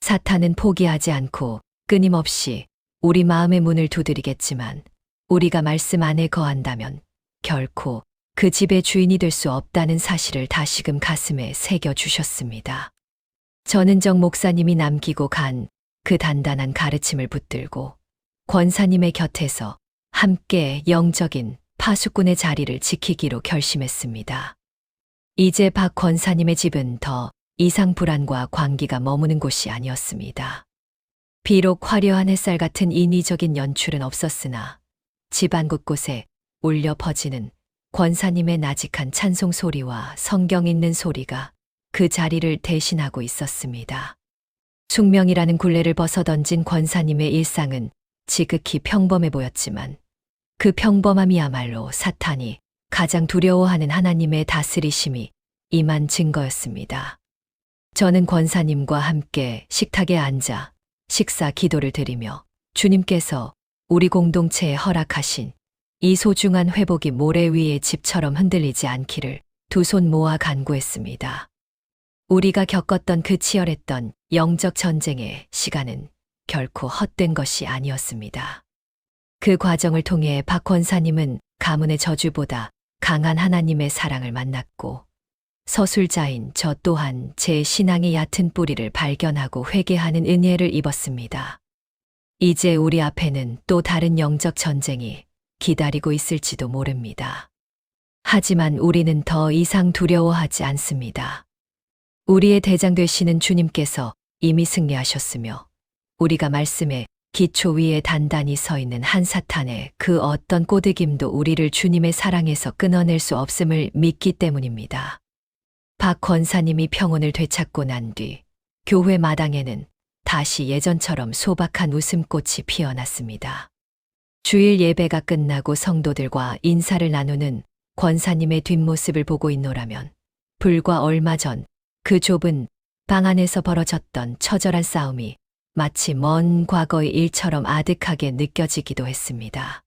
사탄은 포기하지 않고 끊임없이 우리 마음의 문을 두드리겠지만 우리가 말씀 안에 거한다면 결코 그 집의 주인이 될 수 없다는 사실을 다시금 가슴에 새겨주셨습니다. 저는 정 목사님이 남기고 간 그 단단한 가르침을 붙들고 권사님의 곁에서 함께 영적인 파수꾼의 자리를 지키기로 결심했습니다. 이제 박 권사님의 집은 더 이상 불안과 광기가 머무는 곳이 아니었습니다. 비록 화려한 햇살 같은 인위적인 연출은 없었으나 집안 곳곳에 울려 퍼지는 권사님의 나직한 찬송 소리와 성경 읽는 소리가 그 자리를 대신하고 있었습니다. 숙명이라는 굴레를 벗어던진 권사님의 일상은 지극히 평범해 보였지만 그 평범함이야말로 사탄이 가장 두려워하는 하나님의 다스리심이 임한 증거였습니다. 저는 권사님과 함께 식탁에 앉아 식사 기도를 드리며 주님께서 우리 공동체에 허락하신 이 소중한 회복이 모래 위의 집처럼 흔들리지 않기를 두 손 모아 간구했습니다. 우리가 겪었던 그 치열했던 영적 전쟁의 시간은 결코 헛된 것이 아니었습니다. 그 과정을 통해 박 권사님은 가문의 저주보다 강한 하나님의 사랑을 만났고 서술자인 저 또한 제 신앙의 얕은 뿌리를 발견하고 회개하는 은혜를 입었습니다. 이제 우리 앞에는 또 다른 영적 전쟁이 기다리고 있을지도 모릅니다. 하지만 우리는 더 이상 두려워하지 않습니다. 우리의 대장 되시는 주님께서 이미 승리하셨으며 우리가 말씀의 기초 위에 단단히 서 있는 한 사탄의 그 어떤 꼬드김도 우리를 주님의 사랑에서 끊어낼 수 없음을 믿기 때문입니다. 박 권사님이 평온을 되찾고 난 뒤 교회 마당에는 다시 예전처럼 소박한 웃음꽃이 피어났습니다. 주일 예배가 끝나고 성도들과 인사를 나누는 권사님의 뒷모습을 보고 있노라면 불과 얼마 전 그 좁은 방 안에서 벌어졌던 처절한 싸움이 마치 먼 과거의 일처럼 아득하게 느껴지기도 했습니다.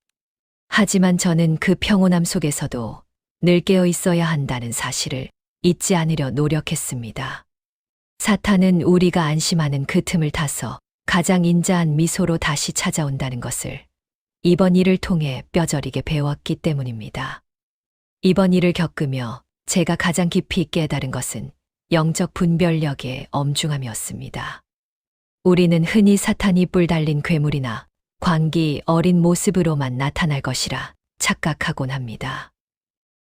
하지만 저는 그 평온함 속에서도 늘 깨어 있어야 한다는 사실을 잊지 않으려 노력했습니다. 사탄은 우리가 안심하는 그 틈을 타서 가장 인자한 미소로 다시 찾아온다는 것을 이번 일을 통해 뼈저리게 배웠기 때문입니다. 이번 일을 겪으며 제가 가장 깊이 깨달은 것은 영적 분별력의 엄중함이었습니다. 우리는 흔히 사탄이 뿔 달린 괴물이나 광기 어린 모습으로만 나타날 것이라 착각하곤 합니다.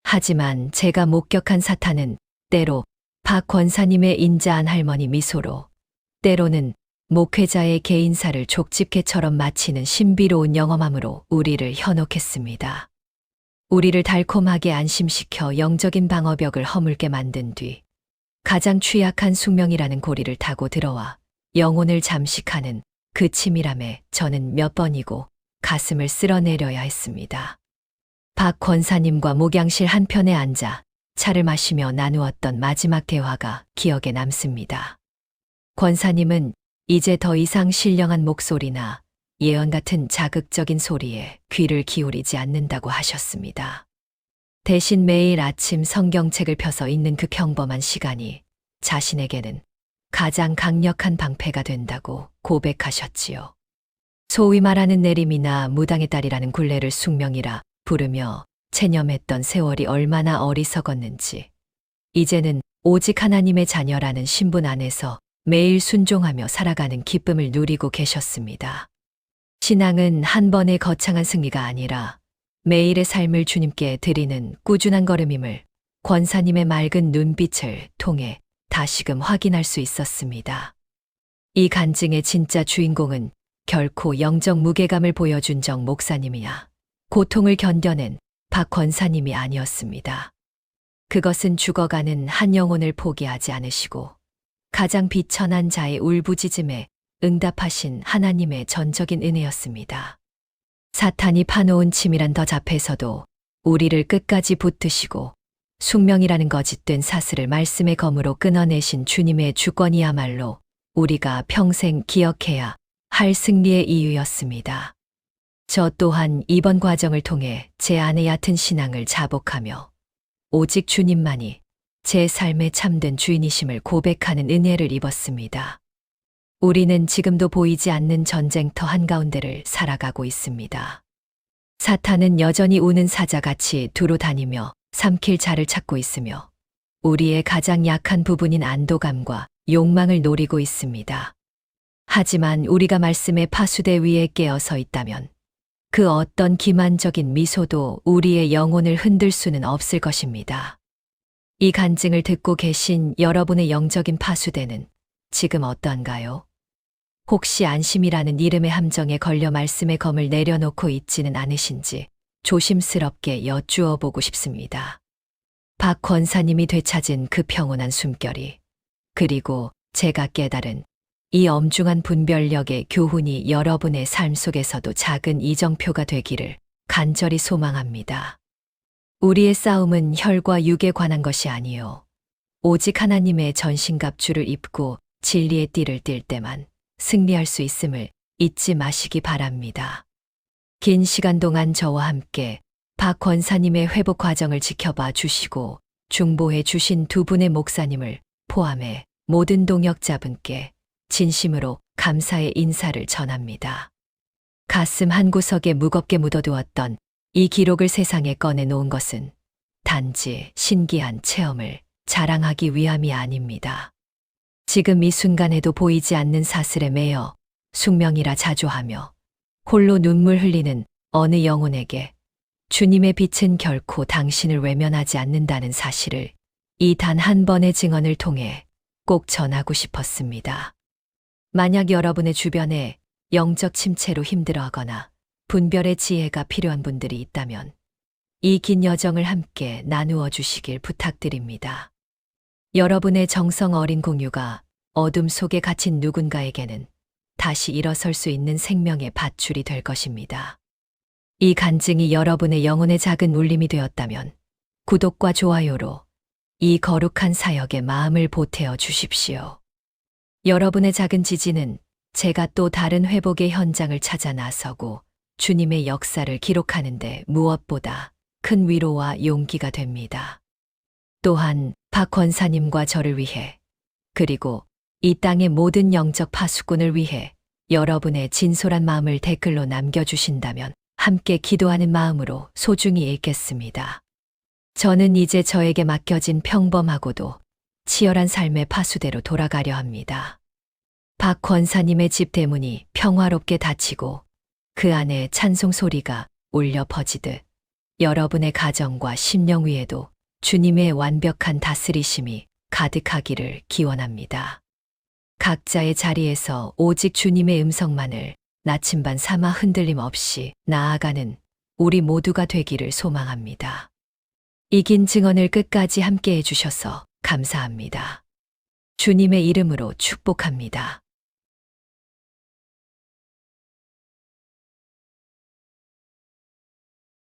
하지만 제가 목격한 사탄은 때로 박 권사님의 인자한 할머니 미소로, 때로는 목회자의 개인사를 족집게처럼 마치는 신비로운 영험함으로 우리를 현혹했습니다. 우리를 달콤하게 안심시켜 영적인 방어벽을 허물게 만든 뒤 가장 취약한 숙명이라는 고리를 타고 들어와 영혼을 잠식하는 그 치밀함에 저는 몇 번이고 가슴을 쓸어내려야 했습니다. 박 권사님과 목양실 한편에 앉아 차를 마시며 나누었던 마지막 대화가 기억에 남습니다. 권사님은 이제 더 이상 신령한 목소리나 예언 같은 자극적인 소리에 귀를 기울이지 않는다고 하셨습니다. 대신 매일 아침 성경책을 펴서 읽는 그 평범한 시간이 자신에게는 가장 강력한 방패가 된다고 고백하셨지요. 소위 말하는 내림이나 무당의 딸이라는 굴레를 숙명이라 부르며 체념했던 세월이 얼마나 어리석었는지, 이제는 오직 하나님의 자녀라는 신분 안에서 매일 순종하며 살아가는 기쁨을 누리고 계셨습니다. 신앙은 한 번의 거창한 승리가 아니라 매일의 삶을 주님께 드리는 꾸준한 걸음임을 권사님의 맑은 눈빛을 통해 다시금 확인할 수 있었습니다. 이 간증의 진짜 주인공은 결코 영적 무게감을 보여준 정 목사님이야 고통을 견뎌낸 박 권사님이 아니었습니다. 그것은 죽어가는 한 영혼을 포기하지 않으시고 가장 비천한 자의 울부짖음에 응답하신 하나님의 전적인 은혜였습니다. 사탄이 파놓은 치밀한 덫 앞에서도 우리를 끝까지 붙드시고 숙명이라는 거짓된 사슬을 말씀의 검으로 끊어내신 주님의 주권이야말로 우리가 평생 기억해야 할 승리의 이유였습니다. 저 또한 이번 과정을 통해 제 안의 얕은 신앙을 자복하며 오직 주님만이 제 삶의 참된 주인이심을 고백하는 은혜를 입었습니다. 우리는 지금도 보이지 않는 전쟁터 한가운데를 살아가고 있습니다. 사탄은 여전히 우는 사자같이 두루 다니며 삼킬 자를 찾고 있으며 우리의 가장 약한 부분인 안도감과 욕망을 노리고 있습니다. 하지만 우리가 말씀의 파수대 위에 깨어 서 있다면 그 어떤 기만적인 미소도 우리의 영혼을 흔들 수는 없을 것입니다. 이 간증을 듣고 계신 여러분의 영적인 파수대는 지금 어떠한가요? 혹시 안심이라는 이름의 함정에 걸려 말씀의 검을 내려놓고 있지는 않으신지 조심스럽게 여쭈어 보고 싶습니다. 박 권사님이 되찾은 그 평온한 숨결이, 그리고 제가 깨달은 이 엄중한 분별력의 교훈이 여러분의 삶 속에서도 작은 이정표가 되기를 간절히 소망합니다. 우리의 싸움은 혈과 육에 관한 것이 아니요 오직 하나님의 전신갑주를 입고 진리의 띠를 띨 때만 승리할 수 있음을 잊지 마시기 바랍니다. 긴 시간 동안 저와 함께 박 권사님의 회복 과정을 지켜봐 주시고 중보해 주신 두 분의 목사님을 포함해 모든 동역자분께 진심으로 감사의 인사를 전합니다. 가슴 한구석에 무겁게 묻어두었던 이 기록을 세상에 꺼내놓은 것은 단지 신기한 체험을 자랑하기 위함이 아닙니다. 지금 이 순간에도 보이지 않는 사슬에 매여 숙명이라 자조하며 홀로 눈물 흘리는 어느 영혼에게 주님의 빛은 결코 당신을 외면하지 않는다는 사실을 이 단 한 번의 증언을 통해 꼭 전하고 싶었습니다. 만약 여러분의 주변에 영적 침체로 힘들어하거나 분별의 지혜가 필요한 분들이 있다면 이 긴 여정을 함께 나누어 주시길 부탁드립니다. 여러분의 정성 어린 공유가 어둠 속에 갇힌 누군가에게는 다시 일어설 수 있는 생명의 밧줄이 될 것입니다. 이 간증이 여러분의 영혼의 작은 울림이 되었다면 구독과 좋아요로 이 거룩한 사역에 마음을 보태어 주십시오. 여러분의 작은 지지는 제가 또 다른 회복의 현장을 찾아 나서고 주님의 역사를 기록하는데 무엇보다 큰 위로와 용기가 됩니다. 또한 박 권사님과 저를 위해 그리고 이 땅의 모든 영적 파수꾼을 위해 여러분의 진솔한 마음을 댓글로 남겨주신다면 함께 기도하는 마음으로 소중히 읽겠습니다. 저는 이제 저에게 맡겨진 평범하고도 치열한 삶의 파수대로 돌아가려 합니다. 박 권사님의 집 대문이 평화롭게 닫히고 그 안에 찬송 소리가 울려 퍼지듯 여러분의 가정과 심령 위에도 주님의 완벽한 다스리심이 가득하기를 기원합니다. 각자의 자리에서 오직 주님의 음성만을 나침반 삼아 흔들림 없이 나아가는 우리 모두가 되기를 소망합니다. 이 긴 증언을 끝까지 함께 해주셔서 감사합니다. 주님의 이름으로 축복합니다.